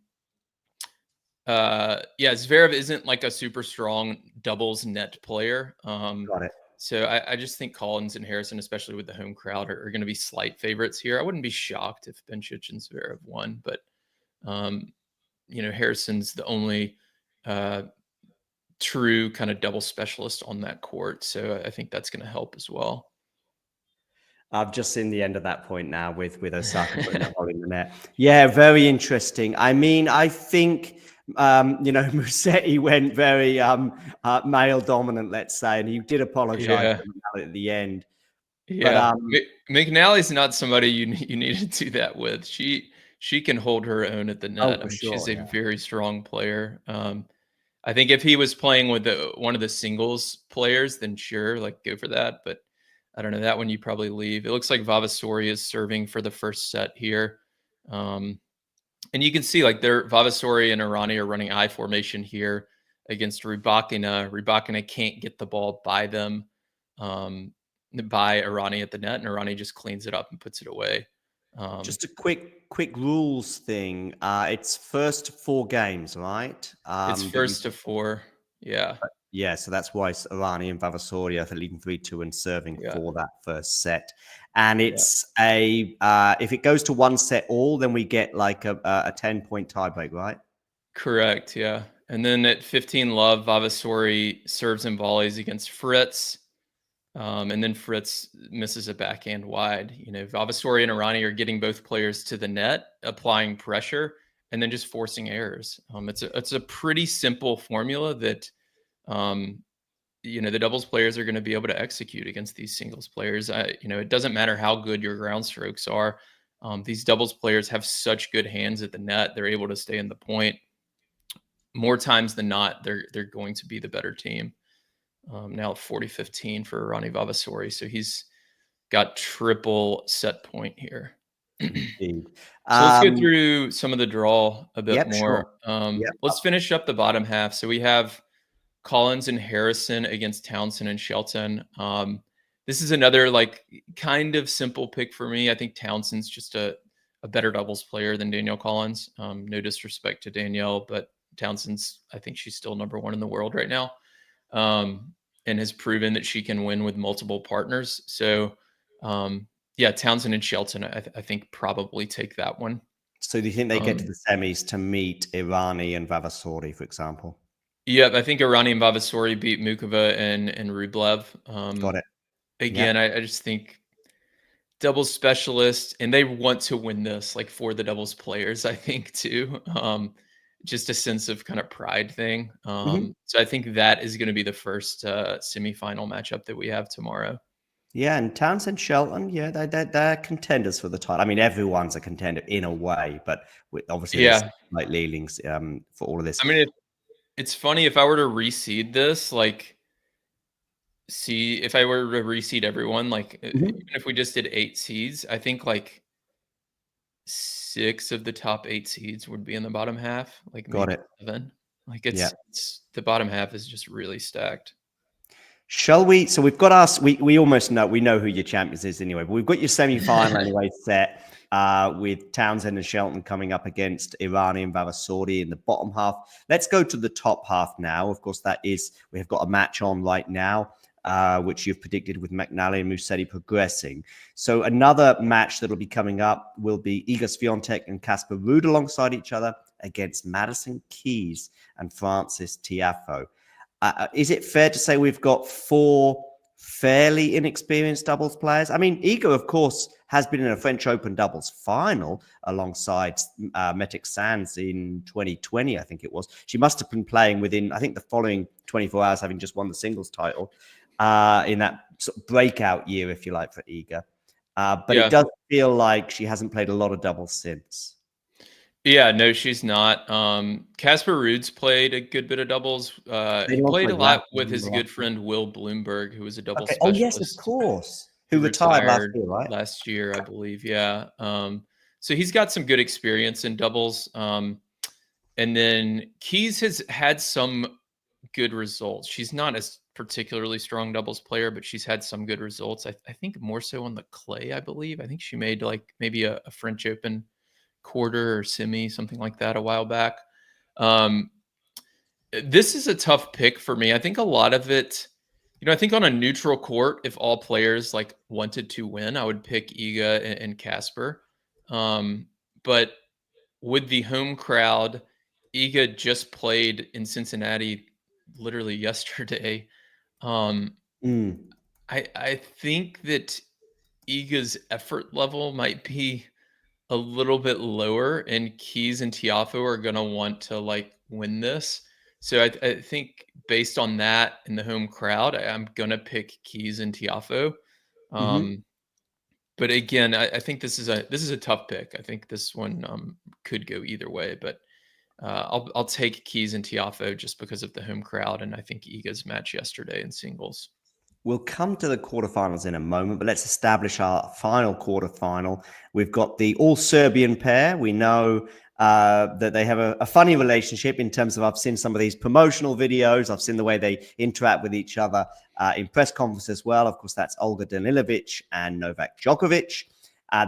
Speaker 12: Zverev isn't like a super strong doubles net player.
Speaker 11: Got it.
Speaker 12: So I just think Collins and Harrison, especially with the home crowd, are going to be slight favorites here. I wouldn't be shocked if Bencic and Zverev won, but Harrison's the only true kind of double specialist on that court, so I think that's going to help as well.
Speaker 11: I've just seen the end of that point now with Osaka putting that ball in the net. Yeah, very interesting. I mean, I think Musetti went very male dominant, let's say, and he did apologize at the end.
Speaker 12: Yeah, but, McNally's not somebody you need to do that with. She can hold her own at the net. She's a very strong player. I think if he was playing with one of the singles players, then sure, like go for that. But I don't know, that one you probably leave. It looks like Vavasori is serving for the first set here. And you can see like Vavasori and Irani are running I formation here against Rybakina. Rybakina can't get the ball by them, by Irani at the net, and Irani just cleans it up and puts it away.
Speaker 11: Just a quick rules thing. It's first 4 games, right?
Speaker 12: It's first to 4. Yeah.
Speaker 11: Yeah, so that's why Irani and Vavasori are leading 3-2 and serving for that first set. And it's if it goes to 1 set all, then we get like a 10-point tiebreak, right?
Speaker 12: Correct, yeah. And then at 15 love, Vavasori serves and volleys against Fritz. And then Fritz misses a backhand wide. Vavasori and Irani are getting both players to the net, applying pressure, and then just forcing errors. It's a pretty simple formula that the doubles players are going to be able to execute against these singles players. It doesn't matter how good your ground strokes are. These doubles players have such good hands at the net. They're able to stay in the point. More times than not, they're going to be the better team. Now 40-15 for Ronnie Vavasori. So he's got triple set point here.
Speaker 11: Indeed.
Speaker 12: So let's go through some of the draw a bit more.
Speaker 11: Sure.
Speaker 12: Let's finish up the bottom half. So we have Collins and Harrison against Townsend and Shelton. This is another like kind of simple pick for me. I think Townsend's just a better doubles player than Danielle Collins. No disrespect to Danielle, but Townsend's, I think she's still number 1 in the world right now. And has proven that she can win with multiple partners. So Townsend and Shelton, I think probably take that one.
Speaker 11: So do you think they get to the semis to meet Irani and Vavasori, for example?
Speaker 12: Yeah, I think Irani and Vavasori beat Mukova and Rublev.
Speaker 11: Got it.
Speaker 12: Again, I just think doubles specialist, and they want to win this, like for the doubles players, I think too. Just a sense of kind of pride thing. So I think that is going to be the first semifinal matchup that we have tomorrow.
Speaker 11: Yeah, and Townsend, Shelton, they're contenders for the title. I mean, everyone's a contender in a way, but obviously, like leanings for all of this.
Speaker 12: I mean, it's funny if I were to reseed this, like, if I were to reseed everyone, like, even if we just did 8 seeds, I think like 6 of the top 8 seeds would be in the bottom half. Like,
Speaker 11: got it.
Speaker 12: 7. Like, it's the bottom half is just really stacked.
Speaker 11: Shall we? So we've got us. We almost know who your champions is anyway. But we've got your semi-final anyway set with Townsend and Shelton coming up against Irani and Vavasori in the bottom half. Let's go to the top half now. Of course, we have got a match on right now, which you've predicted with McNally and Musetti progressing. So another match that will be coming up will be Iga Swiatek and Casper Ruud alongside each other against Madison Keys and Francis Tiafoe. Is it fair to say we've got 4 fairly inexperienced doubles players? I mean, Iga, of course, has been in a French Open doubles final alongside Metic Sands in 2020, I think it was. She must have been playing within, I think, the following 24 hours, having just won the singles title in that sort of breakout year, if you like, for Iga. But it does feel like she hasn't played a lot of doubles since.
Speaker 12: Yeah, no, she's not. Casper Ruud's played a good bit of doubles. He played a lot with his good friend Will Bloomberg, who was a doubles specialist.
Speaker 11: Oh, yes, of course. Who retired last year, right?
Speaker 12: Last year, I believe, yeah. So he's got some good experience in doubles. And then Keys has had some good results. She's not a particularly strong doubles player, but she's had some good results. I think more so on the clay, I believe. I think she made like maybe a French Open quarter or semi, something like that a while back. This is a tough pick for me. I think a lot of it, I think on a neutral court, if all players like wanted to win, I would pick Iga and Casper. But with the home crowd, Iga just played in Cincinnati literally yesterday. I think that Iga's effort level might be a little bit lower, and Keys and Tiafoe are going to want to like win this. So I think based on that in the home crowd, I'm going to pick Keys and Tiafoe. But again, I think this is a tough pick. I think this one could go either way, but I'll take Keys and Tiafoe just because of the home crowd, and I think Iga's match yesterday in singles.
Speaker 11: We'll come to the quarterfinals in a moment, but let's establish our final quarterfinal. We've got the all-Serbian pair. We know that they have a funny relationship in terms of I've seen some of these promotional videos. I've seen the way they interact with each other in press conference as well. Of course, that's Olga Danilovic and Novak Djokovic.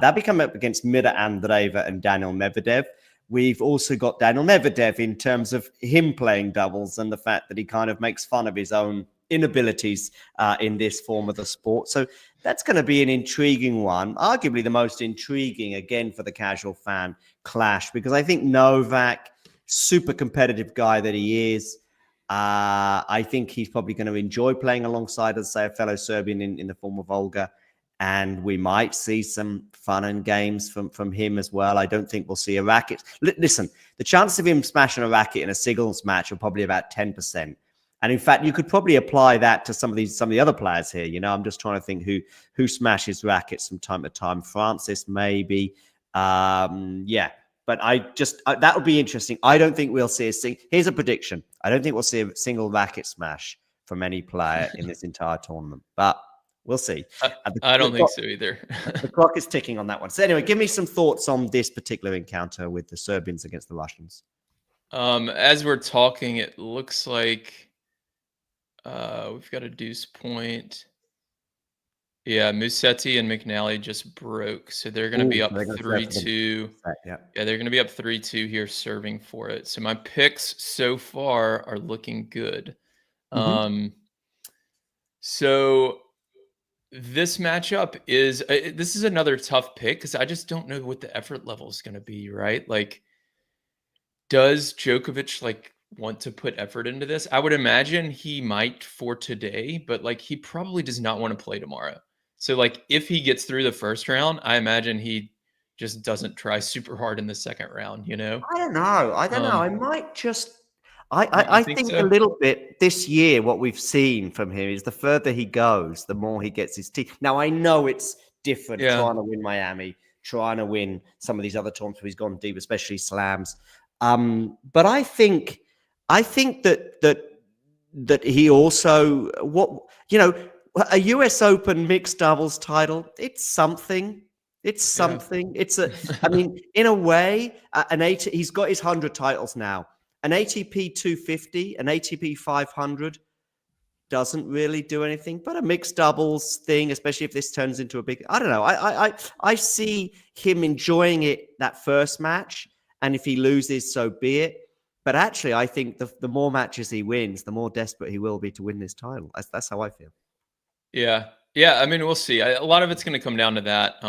Speaker 11: They'll be coming up against Mira Andreeva and Daniil Medvedev. We've also got Daniil Medvedev in terms of him playing doubles and the fact that he kind of makes fun of his own inabilities in this form of the sport. So that's going to be an intriguing one, arguably the most intriguing, again, for the casual fan clash, because I think Novak, super competitive guy that he is, I think he's probably going to enjoy playing alongside, let's say, a fellow Serbian in the form of Olga. And we might see some fun and games from him as well. I don't think we'll see a racket. Listen, the chance of him smashing a racket in a singles match are probably about 10%. And in fact, you could probably apply that to some of the other players here. I'm just trying to think who smashes rackets from time to time. Francis, maybe. Yeah. But that would be interesting. I don't think we'll see here's a prediction. I don't think we'll see a single racket smash from any player in this entire tournament. But we'll see.
Speaker 12: I don't think so either.
Speaker 11: The clock is ticking on that one. So anyway, give me some thoughts on this particular encounter with the Serbians against the Russians.
Speaker 12: As we're talking, it looks like we've got a deuce point. Yeah, Musetti and McNally just broke, so they're going to be up 3-2. Yeah, they're going to be up 3-2 here, serving for it. So my picks so far are looking good. So this matchup is this is another tough pick because I just don't know what the effort level is going to be. Right, like, does Djokovic want to put effort into this? I would imagine he might for today, but he probably does not want to play tomorrow. So if he gets through the first round, I imagine he just doesn't try super hard in the second round,
Speaker 11: I don't know. I might just I think
Speaker 12: so?
Speaker 11: A little bit this year what we've seen from him is the further he goes, the more he gets his teeth. Now I know it's different trying to win Miami, trying to win some of these other tournaments where he's gone deep, especially slams. But I think that he also a US Open mixed doubles title. It's something. It's something. It's I mean, in a way, he's got his 100 titles now. An ATP 250, an ATP 500 doesn't really do anything, but a mixed doubles thing, especially if this turns into a big. I don't know. I see him enjoying it that first match, and if he loses, so be it. But actually, I think the more matches he wins, the more desperate he will be to win this title. That's how I feel.
Speaker 12: Yeah. I mean, we'll see. A lot of it's going to come down to that.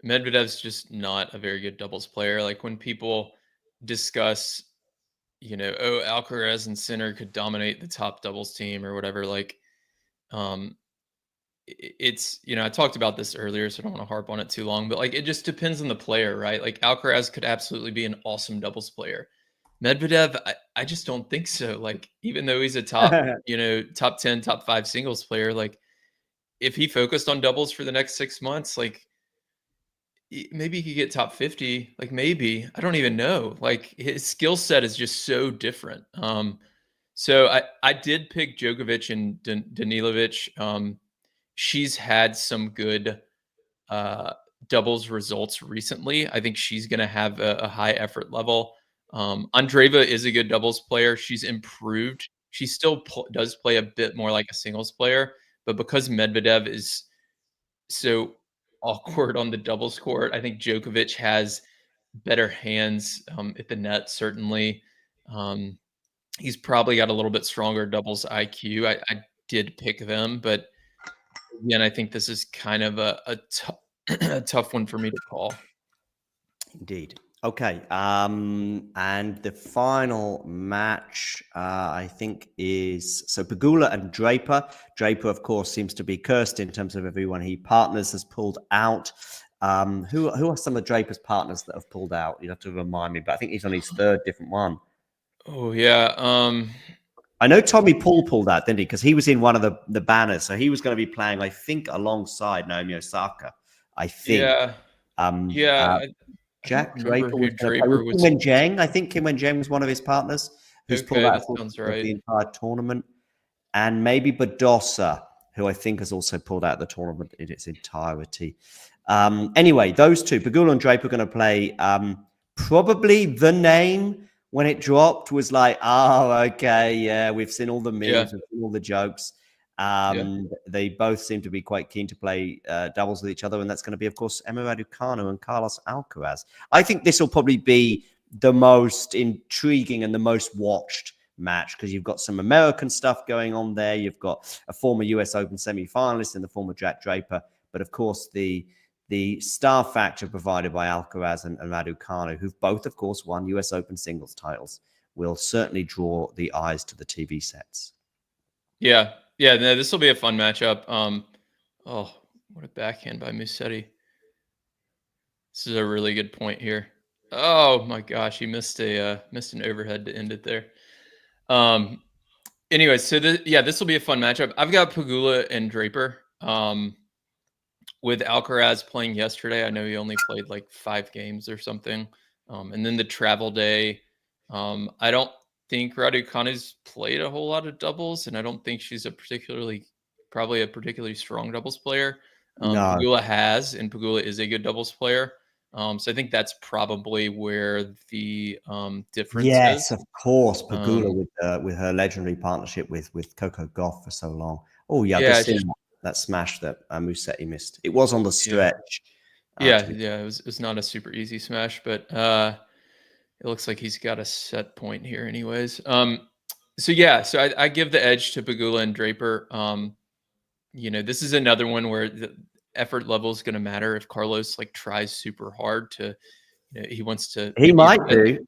Speaker 12: Medvedev's just not a very good doubles player. When people discuss, Alcaraz and Sinner could dominate the top doubles team or whatever. It's I talked about this earlier, so I don't want to harp on it too long. But it just depends on the player, right? Alcaraz could absolutely be an awesome doubles player. Medvedev, I just don't think so. Even though he's a top, top 10, top 5 singles player, if he focused on doubles for the next 6 months, maybe he could get top 50. Maybe, I don't even know. His skill set is just so different. So I did pick Djokovic and Danilovic. She's had some good doubles results recently. I think she's going to have a high effort level. Andreeva is a good doubles player. She's improved. She still does play a bit more like a singles player, but because Medvedev is so awkward on the doubles court, I think Djokovic has better hands at the net, certainly. He's probably got a little bit stronger doubles IQ. I did pick them, but again, I think this is kind of a tough one for me to call.
Speaker 11: Indeed. Okay. And the final match, I think, is so Pegula and Draper. Draper, of course, seems to be cursed in terms of everyone he partners has pulled out. Who are some of Draper's partners that have pulled out? You'd have to remind me, but I think he's on his third different one.
Speaker 12: Oh yeah.
Speaker 11: I know Tommy Paul pulled out, didn't he? Because he was in one of the banners, so he was going to be playing, I think, alongside Naomi Osaka. I think.
Speaker 12: Yeah. Yeah.
Speaker 11: Jack
Speaker 12: I remember
Speaker 11: Draper
Speaker 12: who
Speaker 11: was
Speaker 12: Draper was.
Speaker 11: Kim Wen Jang. I think Kim Wen Jang was one of his partners who's pulled out
Speaker 12: That sounds right.
Speaker 11: the entire tournament, and maybe Badosa, who I think has also pulled out the tournament in its entirety. Anyway, those two, Pegula and Draper, are going to play. Probably the name when it dropped was like, oh, okay, yeah, we've seen all the memes, we've seen all the jokes. They both seem to be quite keen to play doubles with each other, and that's going to be, of course, Emma Raducanu and Carlos Alcaraz. I think this will probably be the most intriguing and the most watched match because you've got some American stuff going on there. You've got a former US Open semi-finalist in the form of Jack Draper, but of course the star factor provided by Alcaraz and Raducanu, who've both, of course, won US Open singles titles, will certainly draw the eyes to the TV sets.
Speaker 12: Yeah. Yeah, no, this will be a fun matchup. Oh, what a backhand by Musetti. This is a really good point here. Oh my gosh, he missed an overhead to end it there. Anyway, so this will be a fun matchup. I've got Pegula and Draper. With Alcaraz playing yesterday, I know he only played like 5 games or something. And then the travel day. I don't think Raducanu's played a whole lot of doubles, and I don't think she's probably a particularly strong doubles player.
Speaker 11: No.
Speaker 12: Pegula has, and Pegula is a good doubles player. So I think that's probably where the difference is.
Speaker 11: Yes, of course, Pegula with her legendary partnership with Coco Gauff for so long. Oh yeah, I've just seen that smash that Musetti missed. It was on the stretch.
Speaker 12: It was not a super easy smash, but it looks like he's got a set point here anyways. So I give the edge to Pegula and Draper. This is another one where the effort level is going to matter. If Carlos tries super hard to, he wants to.
Speaker 11: He might do.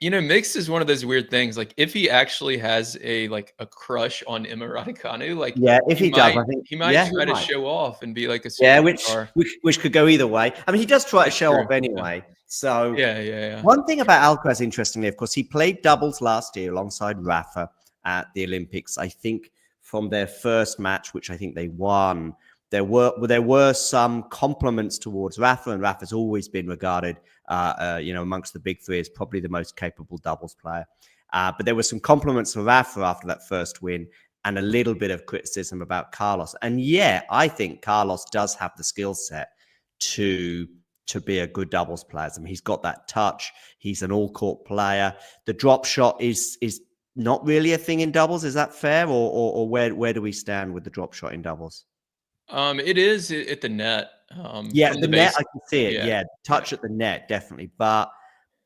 Speaker 12: Mixed is one of those weird things. Like if he actually has a crush on Emma Raducanu,
Speaker 11: if he does, I think
Speaker 12: he might try to show off and be like a superstar.
Speaker 11: which could go either way. I mean, he does try to show off anyway. So one thing about Alcaraz, interestingly, of course, he played doubles last year alongside Rafa at the Olympics. I think from their first match, which I think they won, there were some compliments towards Rafa, and Rafa's always been regarded, amongst the big three as probably the most capable doubles player. But there were some compliments for Rafa after that first win, and a little bit of criticism about Carlos. And I think Carlos does have the skill set to be a good doubles player. I mean, he's got that touch. He's an all-court player. The drop shot is not really a thing in doubles. Is that fair, or where do we stand with the drop shot in doubles?
Speaker 12: It is at the net.
Speaker 11: The net, I can see it. Touch at the net, definitely. But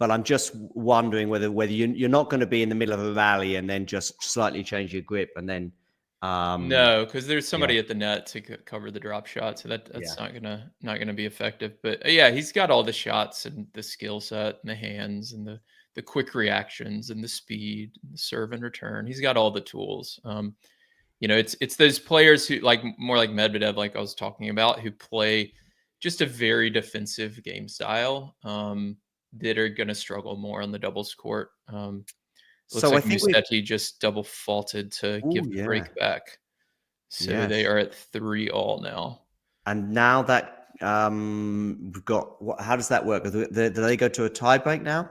Speaker 11: I'm just wondering whether you're not going to be in the middle of a rally and then just slightly change your grip and then.
Speaker 12: No, because there's somebody at the net to cover the drop shot, so that's not gonna be effective. But he's got all the shots and the skill set and the hands and the quick reactions and the speed, and the serve and return. He's got all the tools. It's those players who more like Medvedev, like I was talking about, who play just a very defensive game style that are going to struggle more on the doubles court. Looks like Musetti just double faulted to give the break back. So they are at 3-all now.
Speaker 11: And now that we've got, how does that work? Do they go to a tie break now?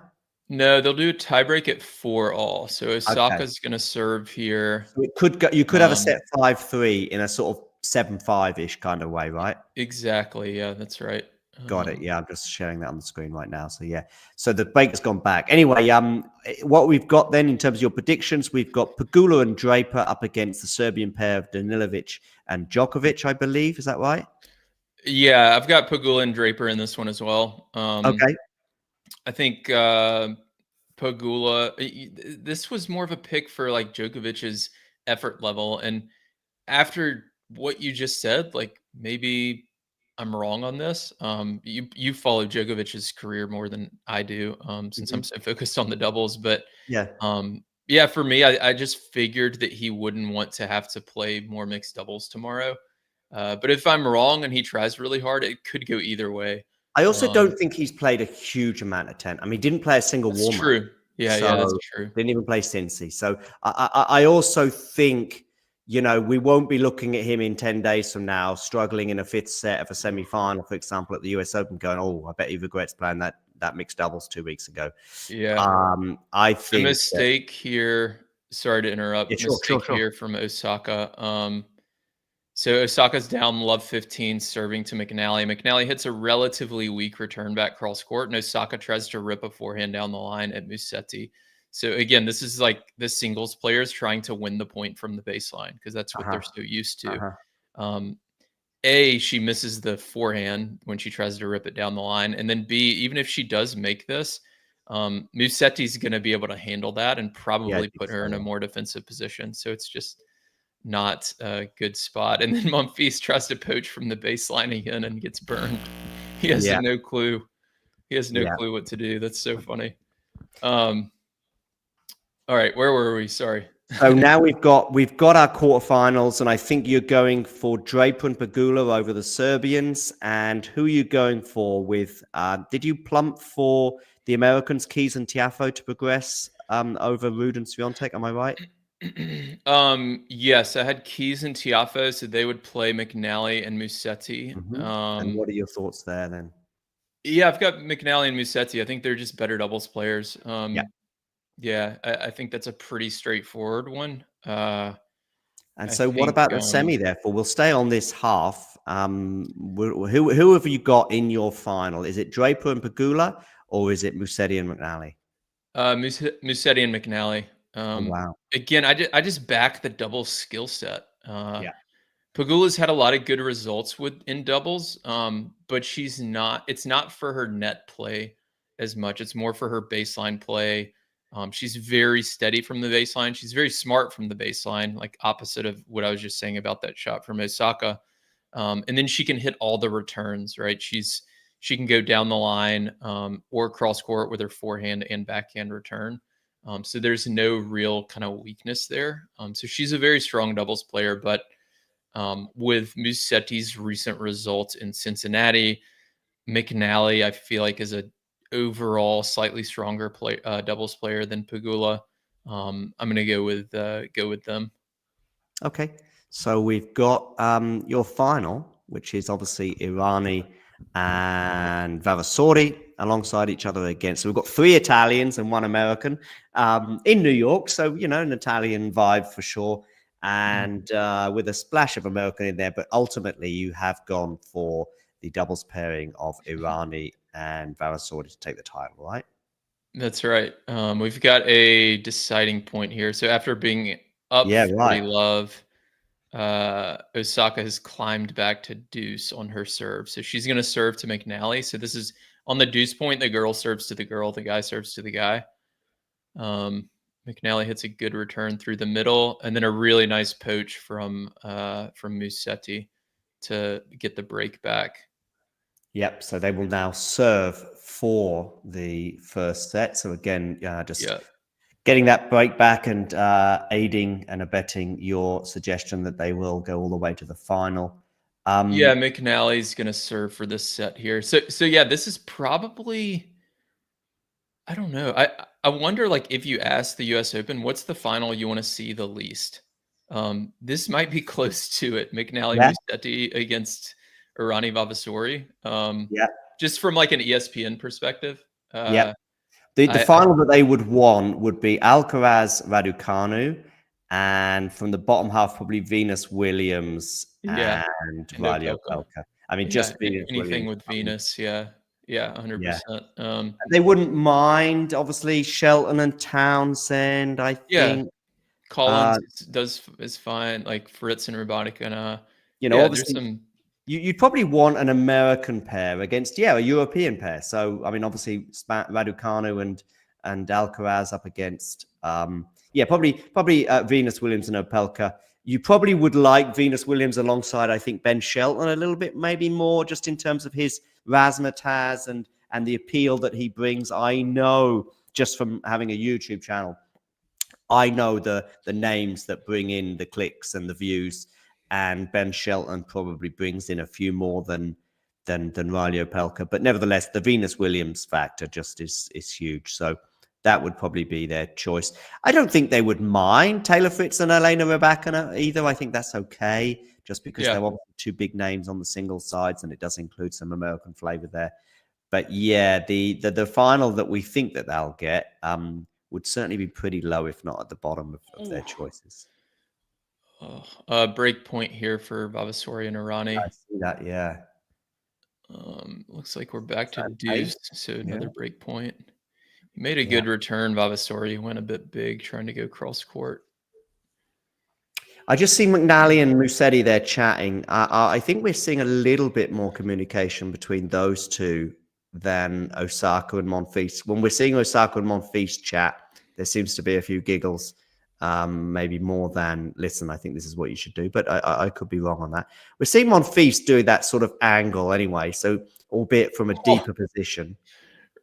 Speaker 12: No, they'll do a tiebreak at 4-all. So Osaka's going to serve here.
Speaker 11: So it could go. You could have a set 5-3 in a sort of 7-5-ish kind of way, right?
Speaker 12: Exactly. Yeah, that's right.
Speaker 11: Got it. Yeah, I'm just sharing that on the screen right now. So yeah, so the break has gone back. Anyway, what we've got then in terms of your predictions, we've got Pegula and Draper up against the Serbian pair of Danilovic and Djokovic, I believe. Is that right?
Speaker 12: Yeah, I've got Pegula and Draper in this one as well.
Speaker 11: Okay.
Speaker 12: I think Pegula. This was more of a pick for like Djokovic's effort level, and after what you just said, like maybe I'm wrong on this. You follow Djokovic's career more than I do, since I'm so focused on the doubles. But
Speaker 11: Yeah.
Speaker 12: yeah, for me, I just figured that he wouldn't want to have to play more mixed doubles tomorrow. But if I'm wrong and he tries really hard, it could go either way.
Speaker 11: I also don't think he's played a huge amount of tennis. I mean, he didn't play a single
Speaker 12: That's
Speaker 11: warm-up.
Speaker 12: true. Yeah,
Speaker 11: so
Speaker 12: yeah, that's true.
Speaker 11: Didn't even play Cincy. So I also think, you know, we won't be looking at him in 10 days from now, struggling in a fifth set of a semi-final, for example, at the US Open, going, oh, I bet he regrets playing that mixed doubles 2 weeks ago.
Speaker 12: Yeah.
Speaker 11: I think
Speaker 12: the mistake here, sorry to interrupt,
Speaker 11: Yeah,
Speaker 12: mistake
Speaker 11: sure.
Speaker 12: here from Osaka. So Osaka's down love 15, serving to McNally. McNally hits a relatively weak return back cross court, and Osaka tries to rip a forehand down the line at Musetti. So again, this is like the singles players trying to win the point from the baseline because that's what they're so used to. She misses the forehand when she tries to rip it down the line. And then B, even if she does make this, Musetti's going to be able to handle that and probably put her in a more defensive position. So it's just not a good spot. And then Monfils tries to poach from the baseline again and gets burned. He has no clue. He has no clue what to do. That's so funny. All right, where were we? Sorry.
Speaker 11: So now we've got our quarterfinals, and I think you're going for Draper and Pegula over the Serbians. And who are you going for with? Did you plump for the Americans, Keys and Tiafoe, to progress over Ruud and Swiatek? Am I right?
Speaker 12: Yes, I had Keys and Tiafoe, so they would play McNally and Musetti.
Speaker 11: And what are your thoughts there then?
Speaker 12: Yeah, I've got McNally and Musetti. I think they're just better doubles players. Yeah, I think that's a pretty straightforward one.
Speaker 11: And so what about the semi, therefore? We'll stay on this half. Who have you got in your final? Is it Draper and Pegula, or is it Musetti and McNally?
Speaker 12: Musetti and McNally.
Speaker 11: Wow.
Speaker 12: Again, I just back the double skill set. Pegula's had a lot of good results in doubles, but it's not for her net play as much. It's more for her baseline play. She's very steady from the baseline. She's very smart from the baseline, like opposite of what I was just saying about that shot from Osaka. And then she can hit all the returns, right? She can go down the line or cross court with her forehand and backhand return. So there's no real kind of weakness there. So she's a very strong doubles player, but with Musetti's recent results in Cincinnati, McNally, I feel like is a overall slightly stronger doubles player than Pegula. I'm going to go with them. Okay.
Speaker 11: So we've got your final, which is obviously Irani and Vavasori alongside each other again. So we've got 3 Italians and 1 American in New York. So, you know, an Italian vibe for sure. And with a splash of American in there. But ultimately, you have gone for the doubles pairing of Irani and Vavasori to take the title, right?
Speaker 12: That's right. We've got a deciding point here. So after being up 40 love, Osaka has climbed back to deuce on her serve. So she's going to serve to McNally. So this is on the deuce point. The girl serves to the girl. The guy serves to the guy. McNally hits a good return through the middle, and then a really nice poach from Musetti to get the break back.
Speaker 11: Yep. So they will now serve for the first set. So again, getting that break back and aiding and abetting your suggestion that they will go all the way to the final.
Speaker 12: Yeah, McNally's going to serve for this set here. So yeah, this is probably, I don't know. I wonder, like, if you ask the US Open, what's the final you want to see the least? This might be close to it. McNally Musetti against Irani Vavasori. Just from like an ESPN perspective.
Speaker 11: The final that they would want would be Alcaraz Raducanu, and from the bottom half, probably Venus Williams
Speaker 12: Yeah.
Speaker 11: and
Speaker 12: And
Speaker 11: Reilly
Speaker 12: Opelka.
Speaker 11: Opelka. I mean,
Speaker 12: Yeah,
Speaker 11: just Venus
Speaker 12: anything
Speaker 11: Williams.
Speaker 12: with Venus, yeah. Yeah,
Speaker 11: Yeah.
Speaker 12: 100%.
Speaker 11: They wouldn't mind, obviously, Shelton and Townsend, I
Speaker 12: Yeah,
Speaker 11: think.
Speaker 12: Collins is fine, like Fritz and Robotic, and yeah, there's
Speaker 11: Obviously,
Speaker 12: some.
Speaker 11: you'd probably want an American pair against, a European pair. So, I mean, obviously, Raducanu and Alcaraz up against, probably Venus Williams and Opelka. You probably would like Venus Williams alongside, I think, Ben Shelton a little bit, maybe more, just in terms of his razzmatazz and the appeal that he brings. I know just from having a YouTube channel, I know the names that bring in the clicks and the views, and Ben Shelton probably brings in a few more than Reilly Opelka. But nevertheless, the Venus Williams factor just is huge. So that would probably be their choice. I don't think they would mind Taylor Fritz and Elena Rybakina either. I think that's okay, just because they're obviously two big names on the single sides, and it does include some American flavor there. But yeah, the final that we think that they'll get would certainly be pretty low, if not at the bottom of their choices.
Speaker 12: Break point here for Vavasori and Irani.
Speaker 11: I see that, yeah.
Speaker 12: Looks like we're back to deuce, so another break point. He made a good return, Vavasori. He went a bit big, trying to go cross court.
Speaker 11: I just see McNally and Musetti there chatting. I think we're seeing a little bit more communication between those two than Osaka and Monfils. When we're seeing Osaka and Monfils chat, there seems to be a few giggles, maybe more than, listen, I think this is what you should do. But I could be wrong on that. We're seeing Monfils doing that sort of angle anyway, so albeit from a deeper position.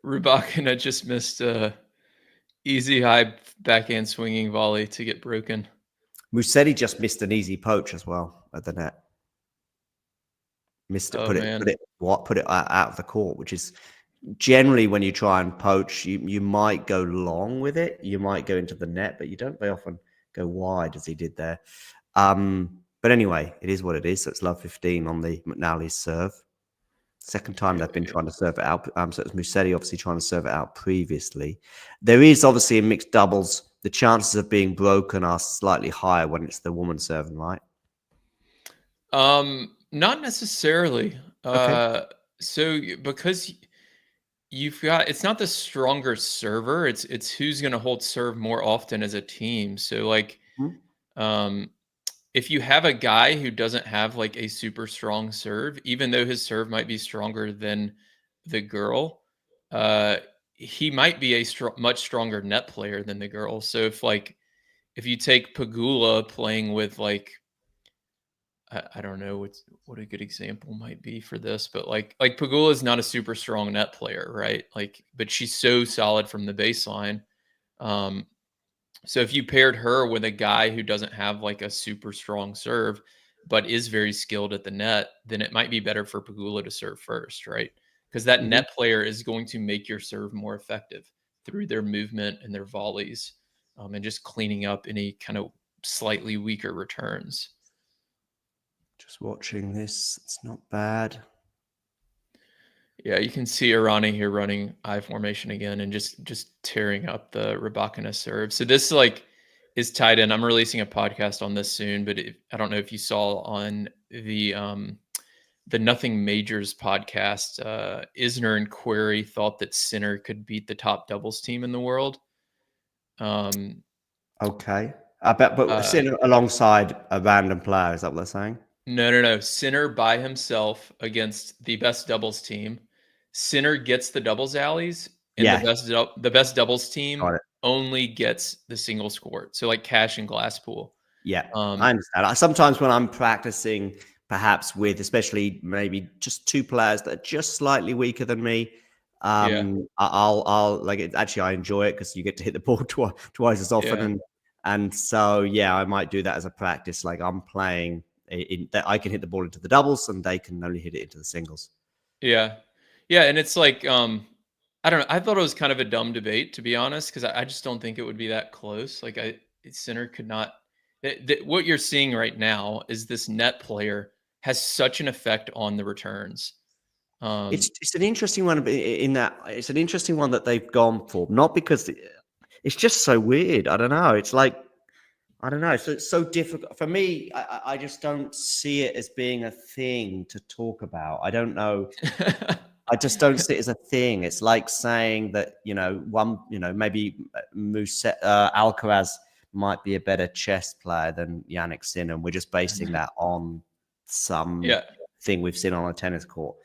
Speaker 12: Rybakina just missed a easy high backhand swinging volley to get broken.
Speaker 11: Musetti just missed an easy poach as well at the net. Missed it, put it out of the court, which is generally when you try and poach, you might go long with it. You might go into the net, but you don't very often go wide as he did there. But anyway, it is what it is. So it's love 15 on the McNally's serve. Second time they've been trying to serve it out. So it's Musetti obviously trying to serve it out previously. There is obviously in mixed doubles, the chances of being broken are slightly higher when it's the woman serving, right?
Speaker 12: Not necessarily.
Speaker 11: Okay.
Speaker 12: So because you've got, it's not the stronger server, it's who's going to hold serve more often as a team. So like, if you have a guy who doesn't have like a super strong serve, even though his serve might be stronger than the girl, he might be a much stronger net player than the girl. So if you take Pegula playing with like, I don't know what a good example might be for this, but like Pegula is not a super strong net player, right? Like, but she's so solid from the baseline. So if you paired her with a guy who doesn't have like a super strong serve, but is very skilled at the net, then it might be better for Pegula to serve first, right? Because that net player is going to make your serve more effective through their movement and their volleys, and just cleaning up any kind of slightly weaker returns.
Speaker 11: Just watching this, it's not bad.
Speaker 12: Yeah, you can see Irani here running I formation again and just tearing up the Rybakina serve. So this is tied in. I'm releasing a podcast on this soon, but I don't know if you saw on the Nothing Majors podcast, Isner and Query thought that Sinner could beat the top doubles team in the world.
Speaker 11: Okay. I bet, but Sinner alongside a random player, is that what they're saying?
Speaker 12: No. Sinner by himself against the best doubles team. Sinner gets the doubles alleys, and the best doubles team only gets the singles court. So like Cash and Glasspool.
Speaker 11: Yeah, I understand. Sometimes when I'm practicing, perhaps with especially maybe just two players that are just slightly weaker than me, I'll like it. Actually, I enjoy it because you get to hit the ball twice as often, and so I might do that as a practice. Like I'm playing that I can hit the ball into the doubles, and they can only hit it into the singles.
Speaker 12: Yeah, and it's like, I don't know. I thought it was kind of a dumb debate, to be honest, because I just don't think it would be that close. Like, Sinner could not. What you're seeing right now is this net player has such an effect on the returns.
Speaker 11: It's an interesting one in that it's an interesting one that they've gone for, not because it's just so weird. I don't know. It's like I don't know. So it's so difficult for me. I just don't see it as being a thing to talk about. I don't know. I just don't see it as a thing. It's like saying that, maybe Alcaraz might be a better chess player than Yannick Sinner. We're just basing that on some thing we've seen on a tennis court.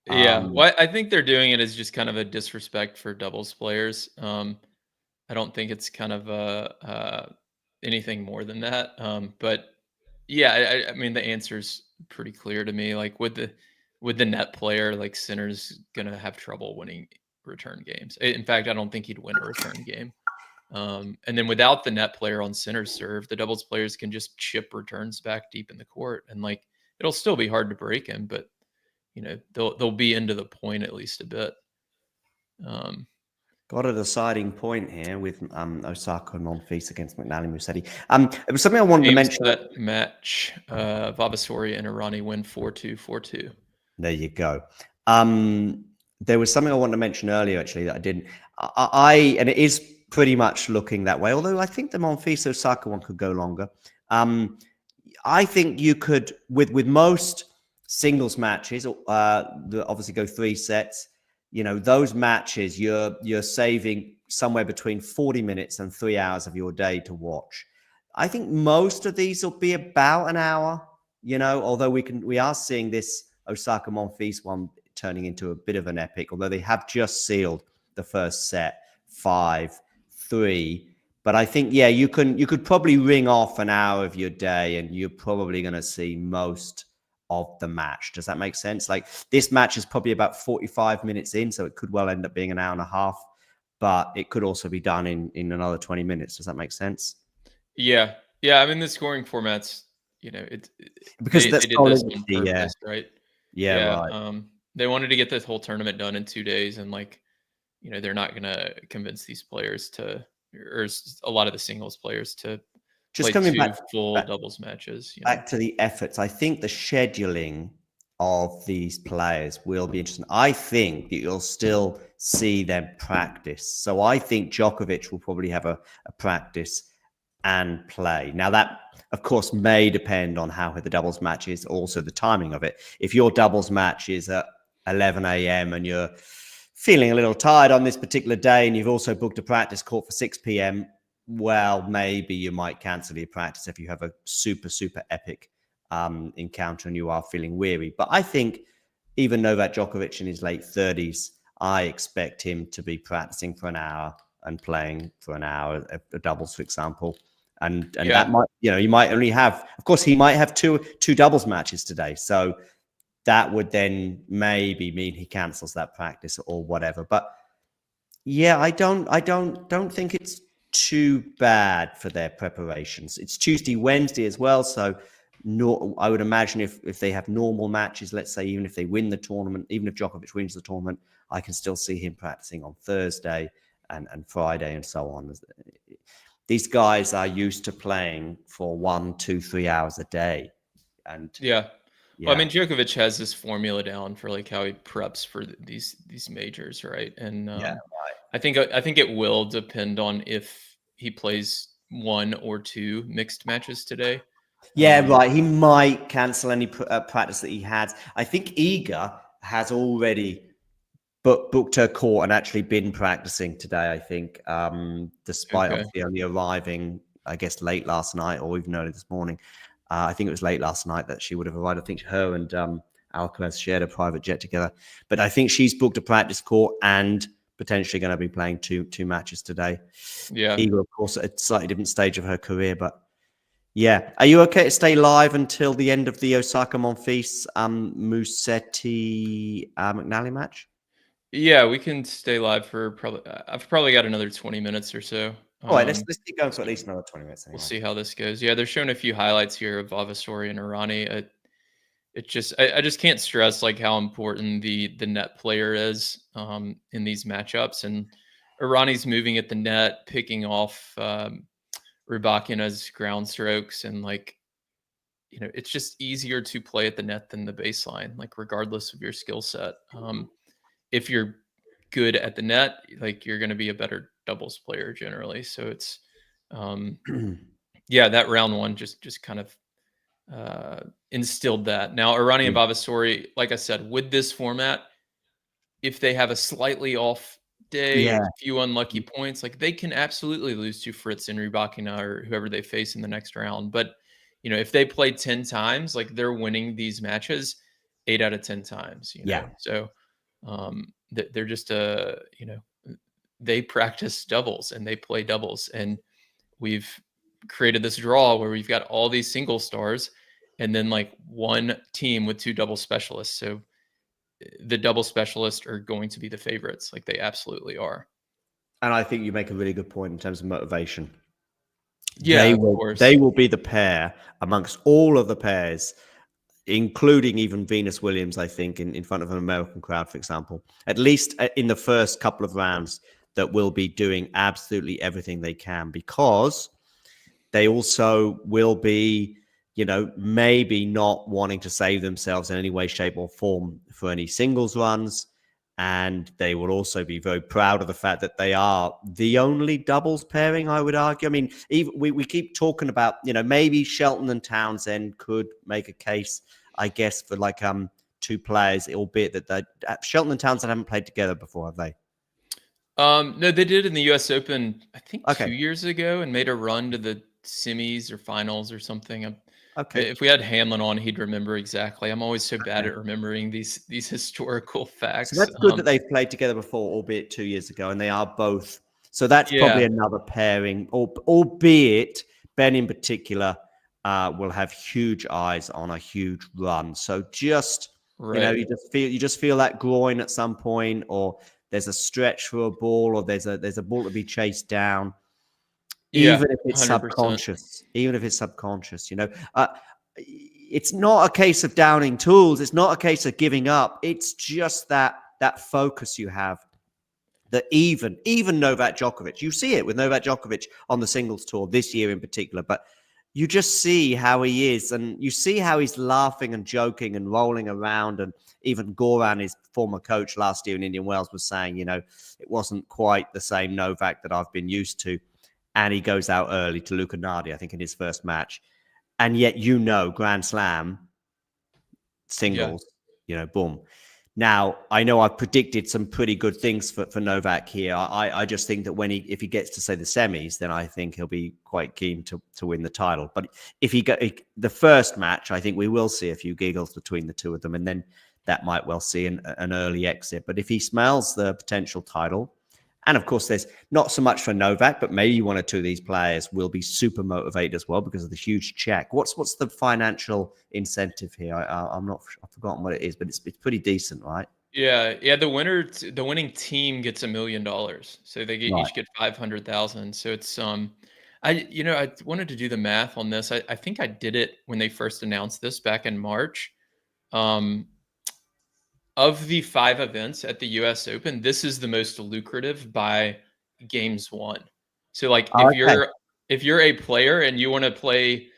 Speaker 12: Well, I think they're doing it as just kind of a disrespect for doubles players. I don't think it's kind of anything more than that. But yeah, I mean the answer's pretty clear to me. Like with the net player, like Sinner's gonna have trouble winning return games. In fact, I don't think he'd win a return game. And then without the net player on Sinner's serve, the doubles players can just chip returns back deep in the court, and like it'll still be hard to break him, but they'll be into the point at least a bit.
Speaker 11: Got a deciding point here with Osaka and Monfils against McNally Musetti. It was something I wanted to mention.
Speaker 12: That match, Vavasori and Irani win 4-2, 4-2.
Speaker 11: There you go. There was something I wanted to mention earlier, actually, that I didn't. And it is pretty much looking that way, although I think the Monfils Osaka one could go longer. I think you could, with most singles matches, that obviously go 3 sets. Those matches, you're saving somewhere between 40 minutes and 3 hours of your day to watch. I think most of these will be about an hour, although we are seeing this Osaka Monfils one turning into a bit of an epic, although they have just sealed the first set 5-3. But I think, you could probably ring off an hour of your day and you're probably going to see most of the match. Does that make sense? Like this match is probably about 45 minutes in, so it could well end up being an hour and a half, but it could also be done in another 20 minutes. Does that make sense?
Speaker 12: Yeah. I mean, the scoring formats,
Speaker 11: because
Speaker 12: they did this on purpose, right?
Speaker 11: Right.
Speaker 12: They wanted to get this whole tournament done in 2 days, and they're not going to convince these players or a lot of the singles players to
Speaker 11: just
Speaker 12: play
Speaker 11: coming
Speaker 12: 2
Speaker 11: back
Speaker 12: full doubles matches.
Speaker 11: Back to the efforts. I think the scheduling of these players will be interesting. I think that you'll still see them practice. So I think Djokovic will probably have a practice and play. Now that, of course, may depend on how the doubles match is, also the timing of it. If your doubles match is at 11 a.m. and you're feeling a little tired on this particular day and you've also booked a practice court for 6 p.m., well, maybe you might cancel your practice if you have a super, super epic encounter and you are feeling weary. But I think even Novak Djokovic in his late 30s, I expect him to be practicing for an hour and playing for an hour, a doubles, for example. And that might, you might only have, of course, he might have two doubles matches today. So that would then maybe mean he cancels that practice or whatever. But yeah, I don't think it's too bad for their preparations. It's Tuesday, Wednesday as well. So I would imagine if they have normal matches, let's say, even if they win the tournament, even if Djokovic wins the tournament, I can still see him practicing on Thursday and Friday and so on. These guys are used to playing for 1, 2, 3 hours a day. And
Speaker 12: well, I mean, Djokovic has this formula down for like how he preps for these majors, right? And I think it will depend on if he plays 1 or 2 mixed matches today.
Speaker 11: Right. He might cancel any practice that he had. I think Iga has already booked her court and actually been practicing today, I think, despite obviously only arriving, I guess, late last night or even early this morning. I think it was late last night that she would have arrived. I think her and Alcaraz shared a private jet together. But I think she's booked a practice court and potentially going to be playing two matches today. Iga, of course, at a slightly different stage of her career. But yeah. Are you okay to stay live until the end of the Osaka Monfils Musetti McNally match?
Speaker 12: Yeah, we can stay live for probably. I've probably got another 20 minutes or so.
Speaker 11: All right, let's keep going for at least another 20 minutes. Anyway.
Speaker 12: We'll see how this goes. Yeah, they're showing a few highlights here of Vavasori and Irani. I just can't stress like how important the net player is in these matchups. And Irani's moving at the net, picking off Rybakina's ground strokes, and it's just easier to play at the net than the baseline, like regardless of your skill set. If you're good at the net, like you're going to be a better doubles player generally. So it's Yeah, that round one just kind of instilled that. Now, Irani and Vavasori, like I said, with this format, if they have a slightly off day or
Speaker 11: Yeah.
Speaker 12: a few unlucky points, like they can absolutely lose to Fritz and Rybakina or whoever they face in the next round. But if they play 10 times, like they're winning these matches 8 out of 10 times.
Speaker 11: Yeah.
Speaker 12: So they're just they practice doubles and they play doubles, and we've created this draw where we've got all these single stars and then like one team with 2 double specialists. So the double specialists are going to be the favorites. Like they absolutely are.
Speaker 11: And I think you make a really good point in terms of motivation.
Speaker 12: Yeah,
Speaker 11: they
Speaker 12: of
Speaker 11: will,
Speaker 12: course.
Speaker 11: They will be the pair amongst all of the pairs, including even Venus Williams, I think, in front of an American crowd, for example, at least in the first couple of rounds, that will be doing absolutely everything they can, because they also will be, maybe not wanting to save themselves in any way, shape, or form for any singles runs. And they will also be very proud of the fact that they are the only doubles pairing, I would argue. I mean, even we keep talking about, maybe Shelton and Townsend could make a case, I guess, for like 2 players, albeit that Shelton and Townsend haven't played together before, have they?
Speaker 12: No, they did in the US Open, I think 2
Speaker 11: Okay.
Speaker 12: years ago, and made a run to the semis or finals or something.
Speaker 11: Okay.
Speaker 12: If we had Hamlin on, he'd remember exactly. I'm always so bad at remembering these historical facts.
Speaker 11: So that's good that they've played together before, albeit 2 years ago, and they are both. So that's probably another pairing, albeit Ben in particular will have huge eyes on a huge run. So just you just feel that groin at some point, or there's a stretch for a ball, or there's a ball to be chased down. Even if it's
Speaker 12: 100%.
Speaker 11: subconscious, it's not a case of downing tools. It's not a case of giving up. It's just that focus you have. That even Novak Djokovic, you see it with Novak Djokovic on the singles tour this year in particular, but you just see how he is, and you see how he's laughing and joking and rolling around. And even Goran, his former coach last year in Indian Wells, was saying, it wasn't quite the same Novak that I've been used to. And he goes out early to Luca Nardi, I think, in his first match. And yet, Grand Slam, singles, boom. Now, I know I've predicted some pretty good things for Novak here. I just think that if he gets to, say, the semis, then I think he'll be quite keen to win the title. But if the first match, I think we will see a few giggles between the two of them. And then that might well see an early exit. But if he smells the potential title, and of course, there's not so much for Novak, but maybe 1 or 2 of these players will be super motivated as well because of the huge check. What's the financial incentive here? I've forgotten what it is, but it's pretty decent, right?
Speaker 12: Yeah. The winning team gets $1 million, so they each get 500,000. So it's I wanted to do the math on this. I think I did it when they first announced this back in March. Of the 5 events at the US Open, this is the most lucrative by games won. So like if you're a player and you want to play,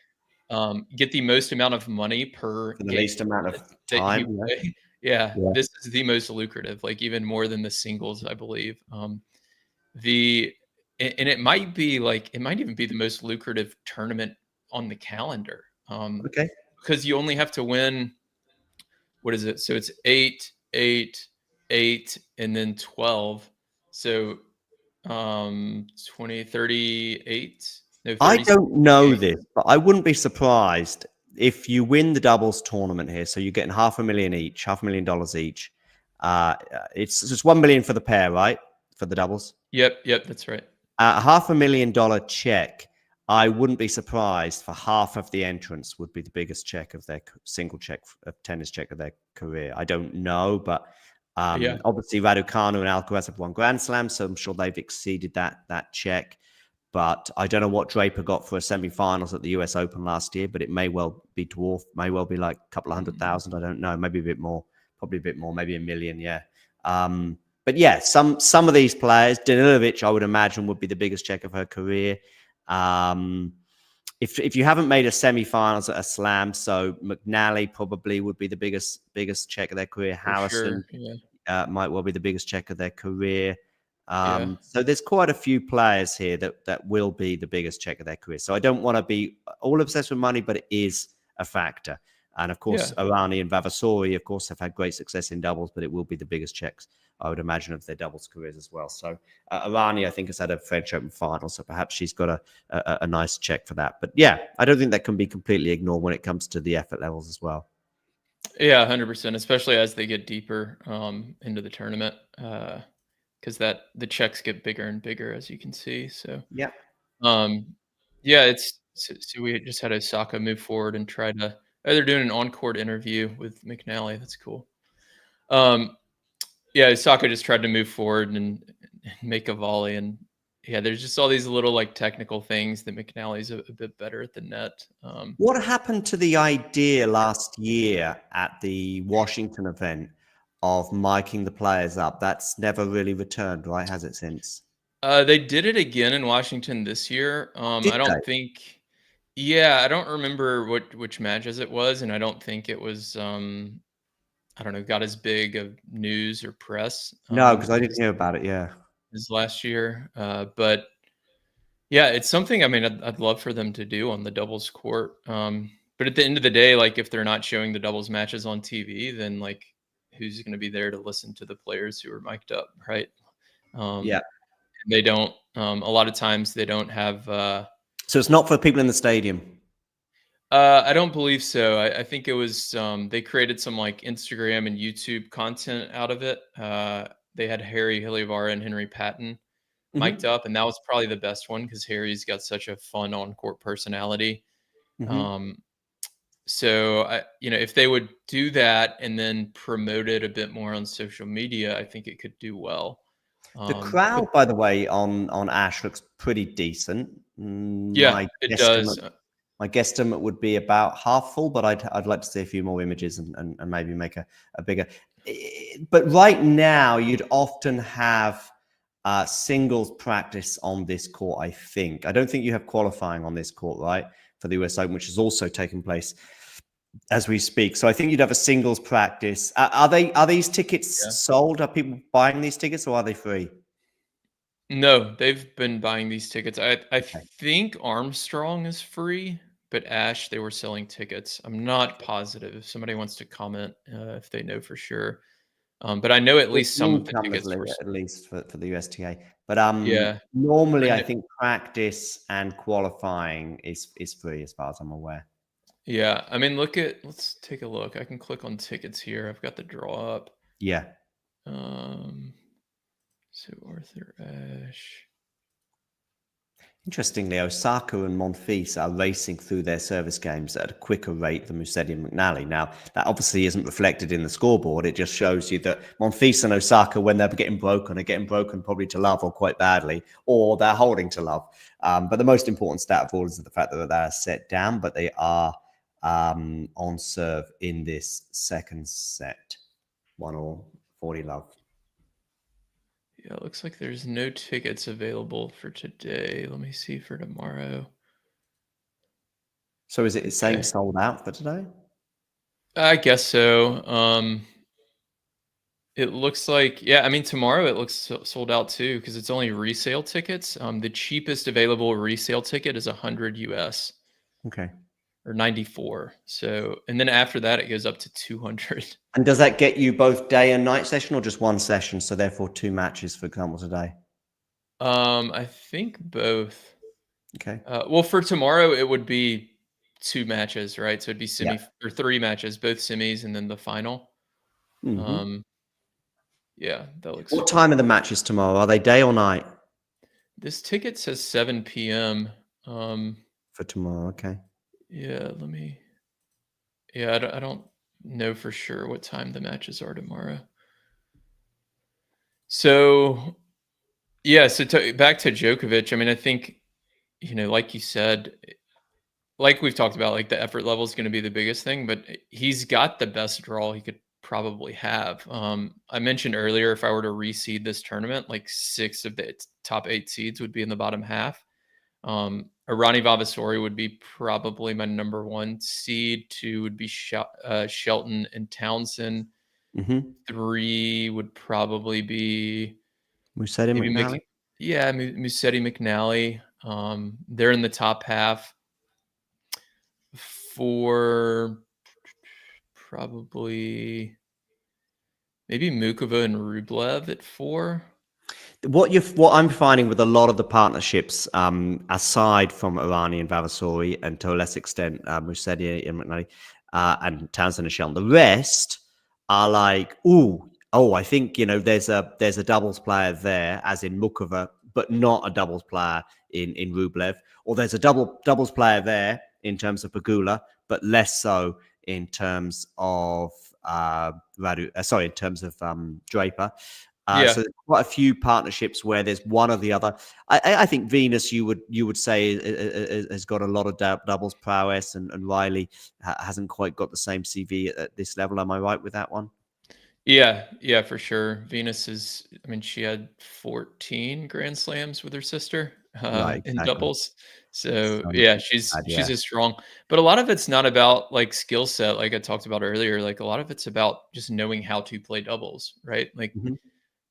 Speaker 12: get the most amount of money per
Speaker 11: for the least amount of time.
Speaker 12: This is the most lucrative, like even more than the singles, I believe. And it might even be the most lucrative tournament on the calendar. Because you only have to win. What is it? So it's 8, 8, 8, and then 12. So 20, 38. No,
Speaker 11: I don't know this, but I wouldn't be surprised if you win the doubles tournament here. So you're getting $500,000 each, $500,000 each. It's 1 million for the pair, right? For the doubles.
Speaker 12: Yep, that's right.
Speaker 11: A $500,000 check. I wouldn't be surprised for half of the entrants would be the biggest check of their tennis check of their career. I don't know, but obviously Raducanu and Alcaraz have won Grand Slams, so I'm sure they've exceeded that check. But I don't know what Draper got for a semi-finals at the US Open last year, but it may well be dwarfed, may well be like a couple of 100,000. I don't know, maybe a bit more, probably a bit more, maybe $1 million. Yeah. But yeah, some of these players, Danilovic, I would imagine, would be the biggest check of her career. If you haven't made a semi-finals at a slam, so McNally probably would be the biggest check of their career. Harrison might well be the biggest check of their career.
Speaker 12: Yeah.
Speaker 11: So there's quite a few players here that will be the biggest check of their career. So I don't want to be all obsessed with money, but it is a factor. And of course,
Speaker 12: Yeah.
Speaker 11: Arani and Vavasori, of course, have had great success in doubles, but it will be the biggest checks, I would imagine, of their doubles careers as well. So Arani, I think, has had a French Open final, so perhaps she's got a nice check for that. But yeah, I don't think that can be completely ignored when it comes to the effort levels as well.
Speaker 12: Yeah, 100%, especially as they get deeper into the tournament, because the checks get bigger and bigger, as you can see. So
Speaker 11: yeah,
Speaker 12: yeah, it's so we just had Osaka move forward and try to. Oh, they're doing an on-court interview with McNally. That's cool. Yeah, Osaka just tried to move forward and make a volley, and yeah, there's just all these little like technical things that McNally's a bit better at the net.
Speaker 11: What happened to the idea last year at the Washington event of miking the players up? That's never really returned, right? Has it since?
Speaker 12: They did it again in Washington this year.
Speaker 11: Did
Speaker 12: I
Speaker 11: they?
Speaker 12: don't think. Yeah, I don't remember which matches it was, and I don't think it was. I don't know, got as big of news or press.
Speaker 11: No, because I didn't hear about it. Yeah.
Speaker 12: As last year, but yeah, it's something. I mean, I'd love for them to do on the doubles court. But at the end of the day, like if they're not showing the doubles matches on TV, then like who's going to be there to listen to the players who are mic'd up, right?
Speaker 11: Yeah.
Speaker 12: They don't. A lot of times they don't have.
Speaker 11: So it's not for people in the stadium.
Speaker 12: I don't believe so. I think it was they created some like Instagram and YouTube content out of it. They had Harry Hillivar and Henry Patton mic'd up, and that was probably the best one because Harry's got such a fun on-court personality. So if they would do that and then promote it a bit more on social media, I think it could do well.
Speaker 11: The crowd, by the way, on Ash looks pretty decent.
Speaker 12: Yeah, it does.
Speaker 11: My guesstimate would be about half full, but I'd like to see a few more images and maybe make a bigger. But right now, you'd often have singles practice on this court, I think. I don't think you have qualifying on this court, right, for the US Open, which is also taking place as we speak. So I think you'd have a singles practice. Are these tickets sold? Are people buying these tickets or are they free?
Speaker 12: No, they've been buying these tickets. I think Armstrong is free, but Ash, they were selling tickets. I'm not positive. If somebody wants to comment, if they know for sure. But I know at least some of the tickets were
Speaker 11: at least for the USTA. But
Speaker 12: yeah,
Speaker 11: normally I think practice and qualifying is free as far as I'm aware.
Speaker 12: Yeah, I mean, let's take a look. I can click on tickets here. I've got the draw up.
Speaker 11: Yeah.
Speaker 12: So Arthur Ashe.
Speaker 11: Interestingly, Osaka and Monfils are racing through their service games at a quicker rate than Musetti and McNally. Now, that obviously isn't reflected in the scoreboard. It just shows you that Monfils and Osaka, when they're getting broken, are getting broken probably to love or quite badly, or they're holding to love. But the most important stat of all is the fact that they're set down, but they are on serve in this second set. 1-1, 40 love.
Speaker 12: Yeah, it looks like there's no tickets available for today. Let me see for tomorrow.
Speaker 11: So is it saying sold out for today?
Speaker 12: I guess so. It looks like, yeah, I mean, tomorrow it looks sold out too because it's only resale tickets. The cheapest available resale ticket is 100 US.
Speaker 11: Okay.
Speaker 12: Or 94. So, and then after that, it goes up to 200.
Speaker 11: And does that get you both day and night session or just one session? So therefore 2 matches, for example, today?
Speaker 12: I think both.
Speaker 11: Okay.
Speaker 12: Well, for tomorrow, it would be 2 matches, right? So it'd be or 3 matches, both semis and then the final. Yeah, that looks.
Speaker 11: What time are the matches tomorrow? Are they day or night?
Speaker 12: This ticket says 7 p.m.
Speaker 11: For tomorrow, okay.
Speaker 12: Yeah, I don't know for sure what time the matches are tomorrow. So, yeah, so back to Djokovic. I mean, I think, like you said, like we've talked about, like the effort level is going to be the biggest thing, but he's got the best draw he could probably have. I mentioned earlier, if I were to reseed this tournament, like 6 of the top 8 seeds would be in the bottom half. Arani Vavasori would be probably my number 1 seed. 2 would be Shelton and Townsend. 3 would probably be
Speaker 11: Musetti,
Speaker 12: maybe
Speaker 11: McNally.
Speaker 12: Musetti, McNally. They're in the top half. For probably maybe Mukova and Rublev at 4.
Speaker 11: What I'm finding with a lot of the partnerships, aside from Irani and Vavasori, and to a less extent Musetti and McNally, and Townsend and Shelton, the rest are like, I think there's a doubles player there, as in Mukova, but not a doubles player in Rublev, or there's a doubles player there in terms of Pegula, but less so in terms of in terms of Draper.
Speaker 12: Yeah.
Speaker 11: So there's quite a few partnerships where there's one or the other. I think Venus, you would say, has got a lot of doubles prowess, and Riley hasn't quite got the same CV at this level. Am I right with that one?
Speaker 12: Yeah, for sure. Venus is, I mean, she had 14 Grand Slams with her sister
Speaker 11: Right,
Speaker 12: in
Speaker 11: exactly.
Speaker 12: doubles. So
Speaker 11: So
Speaker 12: yeah,
Speaker 11: bad,
Speaker 12: she's as strong. But a lot of it's not about like skill set, like I talked about earlier. Like a lot of it's about just knowing how to play doubles, right? Like
Speaker 11: Mhm.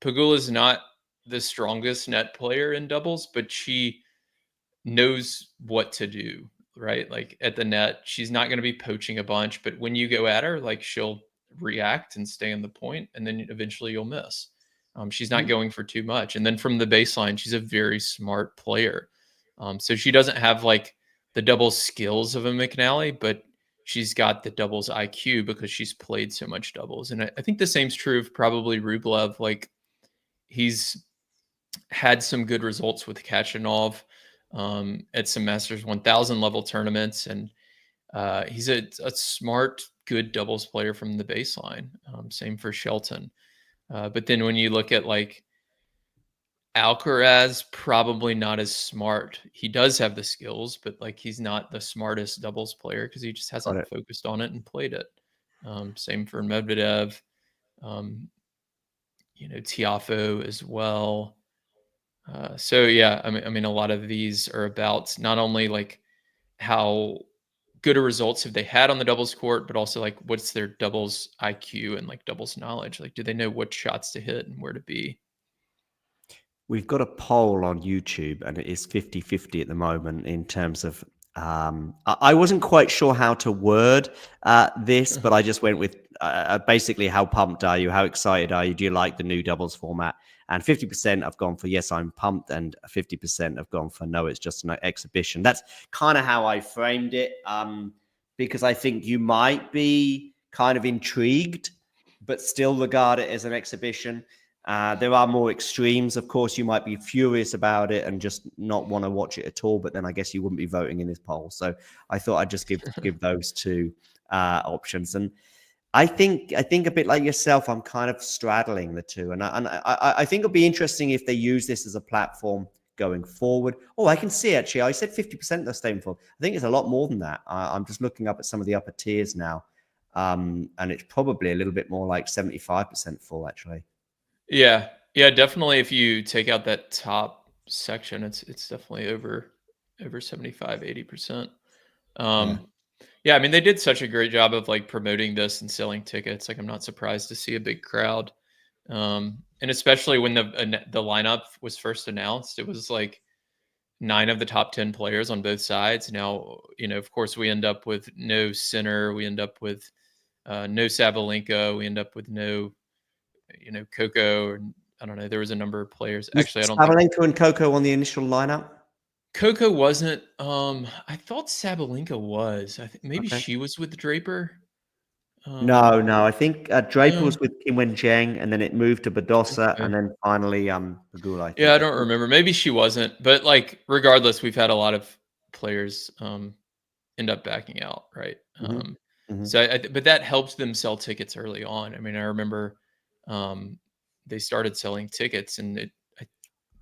Speaker 12: Pegula is not the strongest net player in doubles, but she knows what to do, right? Like at the net, she's not going to be poaching a bunch, but when you go at her, like she'll react and stay on the point, and then eventually you'll miss. She's not
Speaker 11: Mhm.
Speaker 12: going for too much. And then from the baseline, she's a very smart player. So she doesn't have like the double skills of a McNally, but she's got the doubles IQ because she's played so much doubles. And I think the same's true of probably Rublev. Like he's had some good results with Kachanov at some Masters 1000 level tournaments, and he's a smart, good doubles player from the baseline. Same for Shelton. But then when you look at like Alcaraz, probably not as smart. He does have the skills, but like he's not the smartest doubles player because he just
Speaker 11: Got
Speaker 12: hasn't
Speaker 11: it.
Speaker 12: focused on it and played it. Same for Medvedev. Um, Tiafo as well. So yeah, I mean, a lot of these are about not only like how good a results have they had on the doubles court, but also like what's their doubles IQ and like doubles knowledge. Like, do they know what shots to hit and where to be?
Speaker 11: We've got a poll on YouTube, and it is 50-50 at the moment in terms of. I wasn't quite sure how to word this, but I just went with basically, how pumped are you? How excited are you? Do you like the new doubles format? And 50% have gone for yes, I'm pumped, and 50% have gone for no, it's just an exhibition. That's kind of how I framed it, because I think you might be kind of intrigued, but still regard it as an exhibition. There are more extremes, of course. You might be furious about it and just not want to watch it at all, but then I guess you wouldn't be voting in this poll. So I thought I'd just give those two options. And I think a bit like yourself, I'm kind of straddling the two, and I think it'll be interesting if they use this as a platform going forward. Oh, I can see actually. I said 50% they're staying for. I think it's a lot more than that. I'm just looking up at some of the upper tiers now, and it's probably a little bit more like 75% full actually.
Speaker 12: Yeah, definitely. If you take out that top section, it's definitely over 75, 80%. Yeah, I mean, they did such a great job of like promoting this and selling tickets. Like, I'm not surprised to see a big crowd. And especially when the lineup was first announced, it was like 9 of the top 10 players on both sides. Now, of course, we end up with no Sinner, we end up with no Sabalenka, we end up with no, Coco, or I don't know. There was a number of players.
Speaker 11: Was
Speaker 12: Actually, I don't think
Speaker 11: Sabalenka and Coco on the initial lineup?
Speaker 12: Coco wasn't. I thought Sabalenka was. I think maybe
Speaker 11: Okay.
Speaker 12: she was with Draper.
Speaker 11: No. I think Draper
Speaker 12: No.
Speaker 11: was with Kim Wen Zheng, and then it moved to Badosa,
Speaker 12: Okay.
Speaker 11: and then finally Pegula, I
Speaker 12: Yeah,
Speaker 11: think.
Speaker 12: I don't remember. Maybe she wasn't, but like regardless, we've had a lot of players end up backing out, right?
Speaker 11: Mhm. Mhm.
Speaker 12: So but that helped them sell tickets early on. I mean, I remember they started selling tickets, and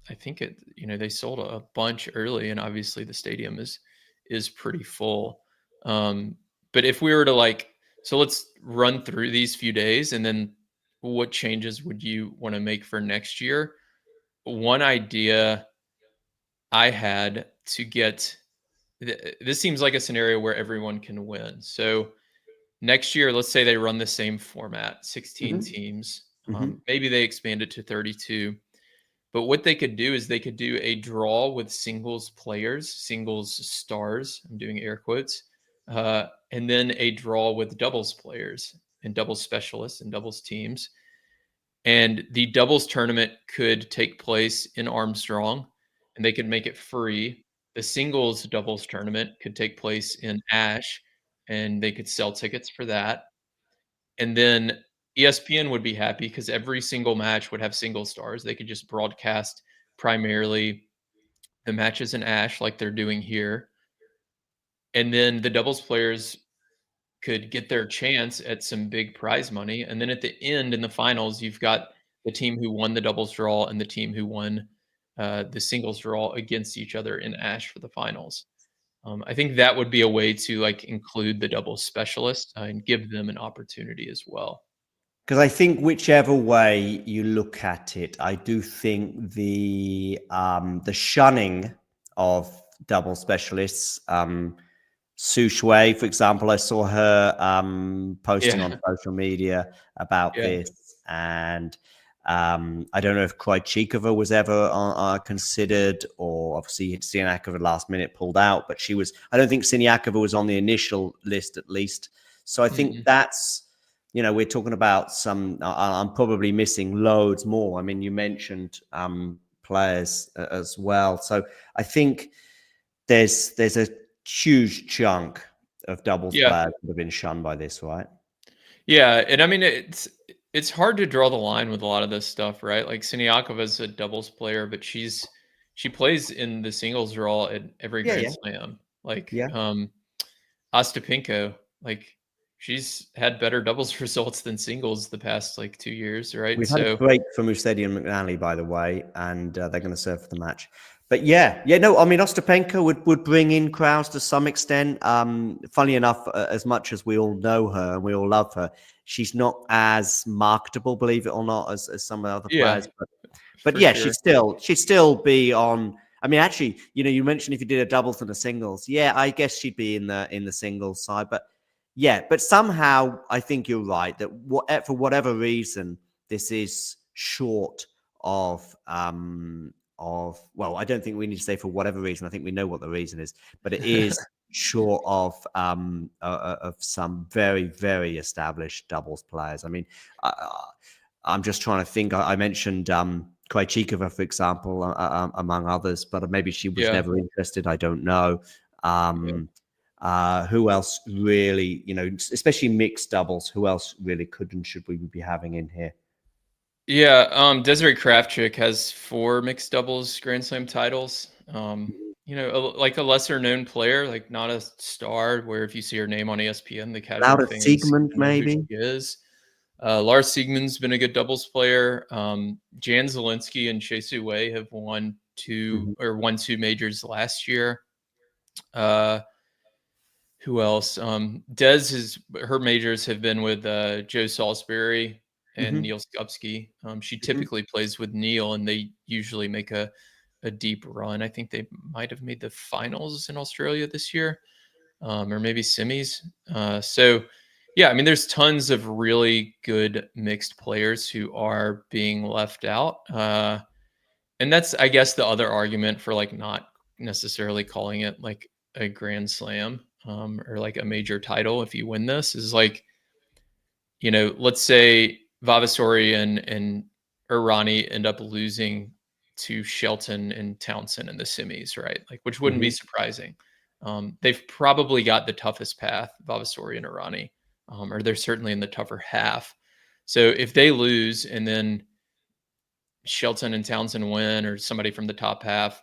Speaker 12: I think they sold a bunch early, and obviously the stadium is pretty full. But if we were to like, so let's run through these few days, and then what changes would you want to make for next year? One idea I had to get this seems like a scenario where everyone can win. So next year, let's say they run the same format, 16
Speaker 11: Mhm.
Speaker 12: teams.
Speaker 11: Mhm.
Speaker 12: Maybe they expand it to 32. But what they could do is they could do a draw with singles players, singles stars. I'm doing air quotes, and then a draw with doubles players and doubles specialists and doubles teams. And the doubles tournament could take place in Armstrong, and they could make it free. The singles doubles tournament could take place in Ash, and they could sell tickets for that. And then ESPN would be happy because every single match would have single stars. They could just broadcast primarily the matches in Ash like they're doing here. And then the doubles players could get their chance at some big prize money. And then at the end, in the finals, you've got the team who won the doubles draw and the team who won the singles draw against each other in Ash for the finals. I think that would be a way to like include the doubles specialists and give them an opportunity as well.
Speaker 11: Because I think whichever way you look at it, I do think the shunning of double specialists, Su Shui, for example, I saw her posting on social media about this, and I don't know if Krejcikova was ever considered, or obviously Siniakova last minute pulled out, but she was. I don't think Siniakova was on the initial list at least. So I think that's. We're talking about some. I'm probably missing loads more. I mean, you mentioned players as well. So I think there's a huge chunk of doubles players that have been shunned by this, right?
Speaker 12: Yeah, and I mean it's hard to draw the line with a lot of this stuff, right? Like Siniakova is a doubles player, but she plays in the singles draw at every Grand Slam. Like Ostapenko, like. She's had better doubles results than singles the past 2 years, right?
Speaker 11: We've had a break for Musetti and McNally, by the way, and they're going to serve for the match. But no, I mean, Ostapenko would bring in crowds to some extent. Funny enough, as much as we all know her and we all love her, she's not as marketable, believe it or not, as some of the other players. But yeah, sure. she'd still be on. I mean, actually, you mentioned if you did a doubles and a singles, I guess she'd be in the singles side, but. Yeah, but somehow I think you're right that for whatever reason, this is short of well, I don't think we need to say for whatever reason. I think we know what the reason is, but it is short of some very, very established doubles players. I mean, I'm just trying to think. I mentioned Krejcikova, for example, among others, but maybe she was never interested. I don't know. Who else really, especially mixed doubles, who else really could and should we be having in here?
Speaker 12: Yeah, Desiree Kravchuk has 4 mixed doubles Grand Slam titles. Like a lesser known player, like not a star where if you see her name on ESPN, the casual fans
Speaker 11: Siegmund, maybe.
Speaker 12: Who she is. Lars Siegmund's been a good doubles player. Jan Zielinski and Shea Su Wei have won 2 majors last year. Who else? Her majors have been with Joe Salisbury and Neil Skupski. She typically plays with Neil, and they usually make a deep run. I think they might have made the finals in Australia this year, or maybe semis. I mean, there's tons of really good mixed players who are being left out. And that's, I guess, the other argument for not necessarily calling it like a Grand Slam. Or like a major title if you win this is let's say Vavasori and Irani end up losing to Shelton and Townsend in the semis, right? Which wouldn't be surprising. They've probably got the toughest path, Vavasori and Irani, or they're certainly in the tougher half. So if they lose and then Shelton and Townsend win, or somebody from the top half,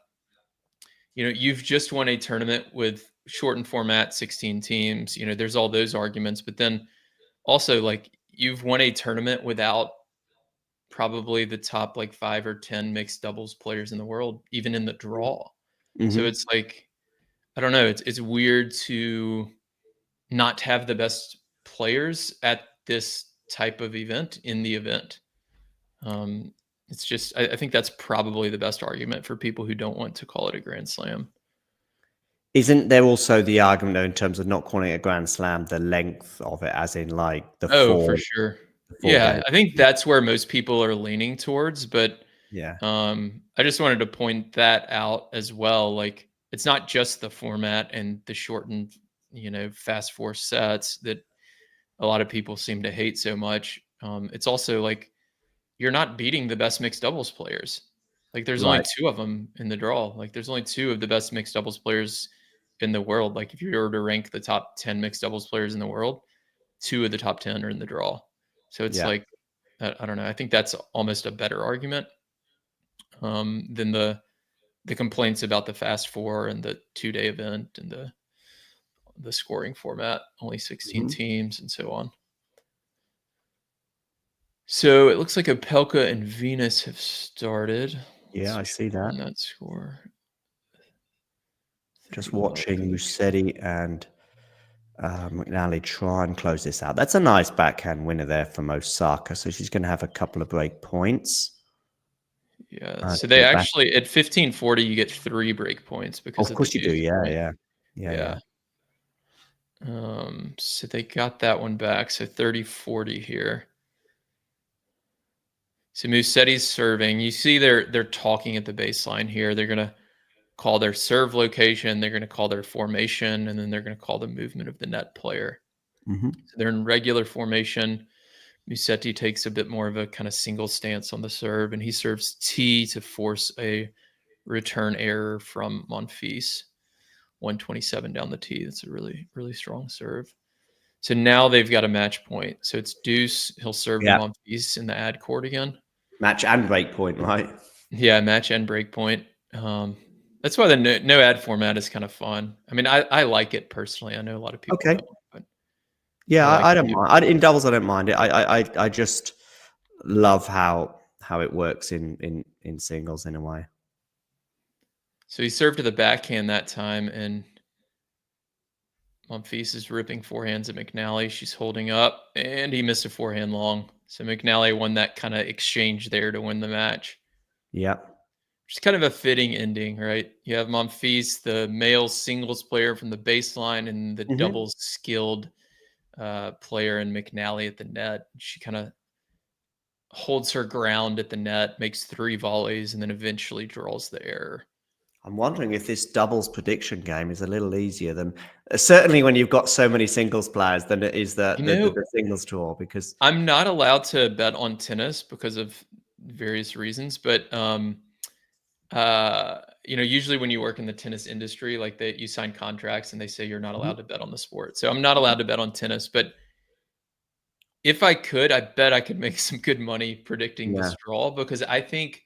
Speaker 12: you've just won a tournament with shortened format, 16 teams. There's all those arguments, but then also you've won a tournament without probably the top 5 or 10 mixed doubles players in the world, even in the draw. So it's I don't know. It's weird to not have the best players at this type of event in the event. It's just, I think that's probably the best argument for people who don't want to call it a Grand Slam.
Speaker 11: Isn't there also the argument, though, in terms of not calling it a Grand Slam, the length of it, as in the
Speaker 12: for sure. Yeah, I think that's where most people are leaning towards. But
Speaker 11: Yeah.
Speaker 12: I just wanted to point that out as well. Like, it's not just the format and the shortened, fast 4 sets that a lot of people seem to hate so much. It's also like you're not beating the best mixed doubles players. Like, there's only
Speaker 11: Right.
Speaker 12: 2 of them in the draw. Like, there's only 2 of the best mixed doubles players in the world. Like, if you were to rank the top 10 mixed doubles players in the world, 2 of the top 10 are in the draw. So it's
Speaker 11: Yeah.
Speaker 12: like, I don't know. I think that's almost a better argument than the complaints about the fast 4 and the 2-day event and the scoring format, only 16 teams and so on. So it looks like Opelka and Venus have started.
Speaker 11: Yeah, I see that.
Speaker 12: On that score.
Speaker 11: Just
Speaker 12: 31.
Speaker 11: watching Musetti and McNally try and close this out. That's a nice backhand winner there from Osaka. So she's going to have a couple of break points.
Speaker 12: Yeah. So they actually, at 1540, you get 3 break points because
Speaker 11: of course you do. Yeah.
Speaker 12: So they got that one back. So 30-40 here. So Musetti's serving. You see they're talking at the baseline here. They're gonna call their serve location, they're gonna call their formation, and then they're gonna call the movement of the net player. So they're in regular formation. Musetti takes a bit more of a kind of single stance on the serve, and he serves T to force a return error from Monfils. 127 down the T. That's a really, really strong serve. So now they've got a match point. So it's deuce. He'll serve to Monfils in the ad court again.
Speaker 11: Match and break point, right?
Speaker 12: Yeah, match and break point. That's why the no ad format is kind of fun. I mean, I like it personally. I know a lot of people don't, but
Speaker 11: yeah, I don't mind. In doubles, I don't mind it. I just love how it works in singles in a way.
Speaker 12: So he served to the backhand that time, and Monfils is ripping forehands at McNally. She's holding up, and he missed a forehand long. So McNally won that kind of exchange there to win the match.
Speaker 11: Yeah.
Speaker 12: Which is kind of a fitting ending, right? You have Monfils, the male singles player from the baseline, and the doubles skilled player in McNally at the net. She kind of holds her ground at the net, makes 3 volleys, and then eventually draws the error.
Speaker 11: I'm wondering if this doubles prediction game is a little easier than certainly when you've got so many singles players than it is the singles draw, because
Speaker 12: I'm not allowed to bet on tennis because of various reasons, but usually when you work in the tennis industry, like you sign contracts and they say you're not allowed to bet on the sport. So I'm not allowed to bet on tennis, but if I could, I bet I could make some good money predicting this draw, because I think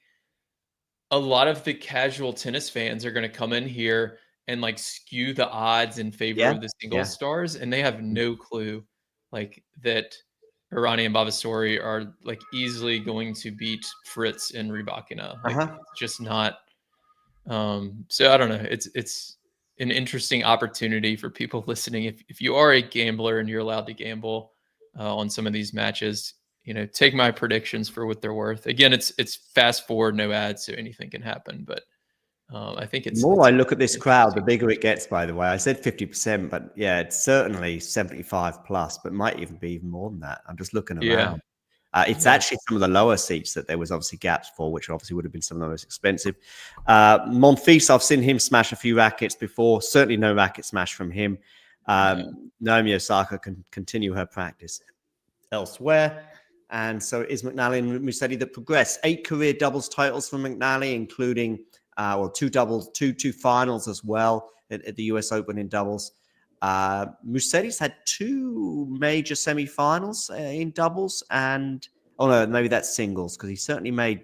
Speaker 12: a lot of the casual tennis fans are going to come in here and like skew the odds in favor of the singles stars, and they have no clue like that Irani and Bavasori are like easily going to beat Fritz and Rybakina. Like it's just not. So I don't know. It's an interesting opportunity for people listening. If you are a gambler and you're allowed to gamble on some of these matches, take my predictions for what they're worth. Again, it's fast forward, no ads, so anything can happen. But I think
Speaker 11: the more I look at this crowd, the bigger it gets, by the way. I said 50%, but yeah, it's certainly 75 plus, but might even be even more than that. I'm just looking around. It's actually some of the lower seats that there was obviously gaps for, which obviously would have been some of the most expensive. Monfils, I've seen him smash a few rackets before. Certainly no racket smash from him. Naomi Osaka can continue her practice elsewhere. And so it is McNally and Musetti that progress. 8 career doubles titles from McNally, including 2 doubles, two finals as well at the US Open in doubles. Musetti's had 2 major semifinals in doubles, and maybe that's singles, because he certainly made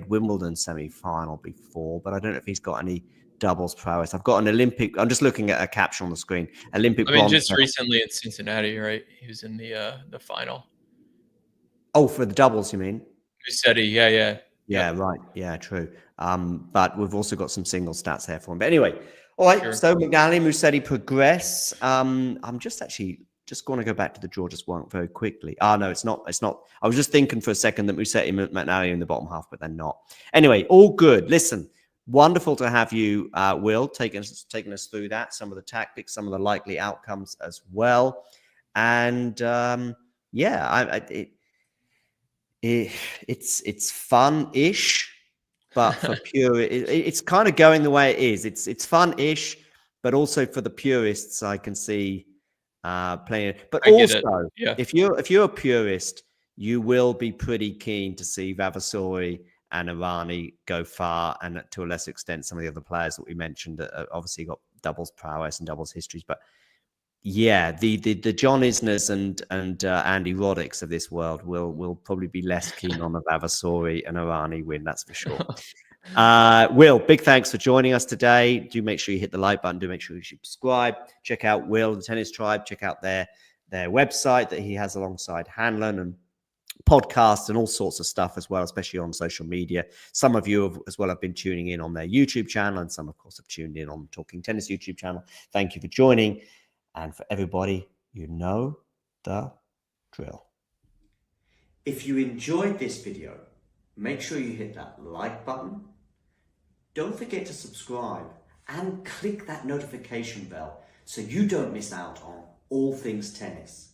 Speaker 11: Wimbledon semifinal before, but I don't know if he's got any doubles prowess. I've got an Olympic. I'm just looking at a caption on the screen. Olympic. Bronze
Speaker 12: just recently at Cincinnati, right? He was in the final.
Speaker 11: Oh, for the doubles, you mean?
Speaker 12: Musetti, yeah,
Speaker 11: right, yeah, true. But we've also got some single stats here for him. But anyway, all right. So McNally, Musetti progress. I'm just going to go back to the draw just one very quickly. No, it's not. I was just thinking for a second that Musetti and McNally are in the bottom half, but they're not. Anyway, all good. Listen, wonderful to have you, Will, taking us through that, some of the tactics, some of the likely outcomes as well, and it's fun-ish. but for pure, it's kind of going the way it is. It's fun-ish, but also for the purists, I can see playing it. But also, if you're a purist, you will be pretty keen to see Vavasori and Irani go far, and to a lesser extent, some of the other players that we mentioned obviously got doubles prowess and doubles histories. But yeah, the John Isners and Andy Roddicks of this world will probably be less keen on the Vavasori and Irani win, that's for sure. Will, big thanks for joining us today. Do make sure you hit the like button. Do make sure you subscribe. Check out Will, the Tennis Tribe. Check out their website that he has alongside Hanlon, and podcasts and all sorts of stuff as well, especially on social media. Some of you as well have been tuning in on their YouTube channel, and some, of course, have tuned in on the Talking Tennis YouTube channel. Thank you for joining. And for everybody, you know the drill. If you enjoyed this video, make sure you hit that like button. Don't forget to subscribe and click that notification bell so you don't miss out on all things tennis.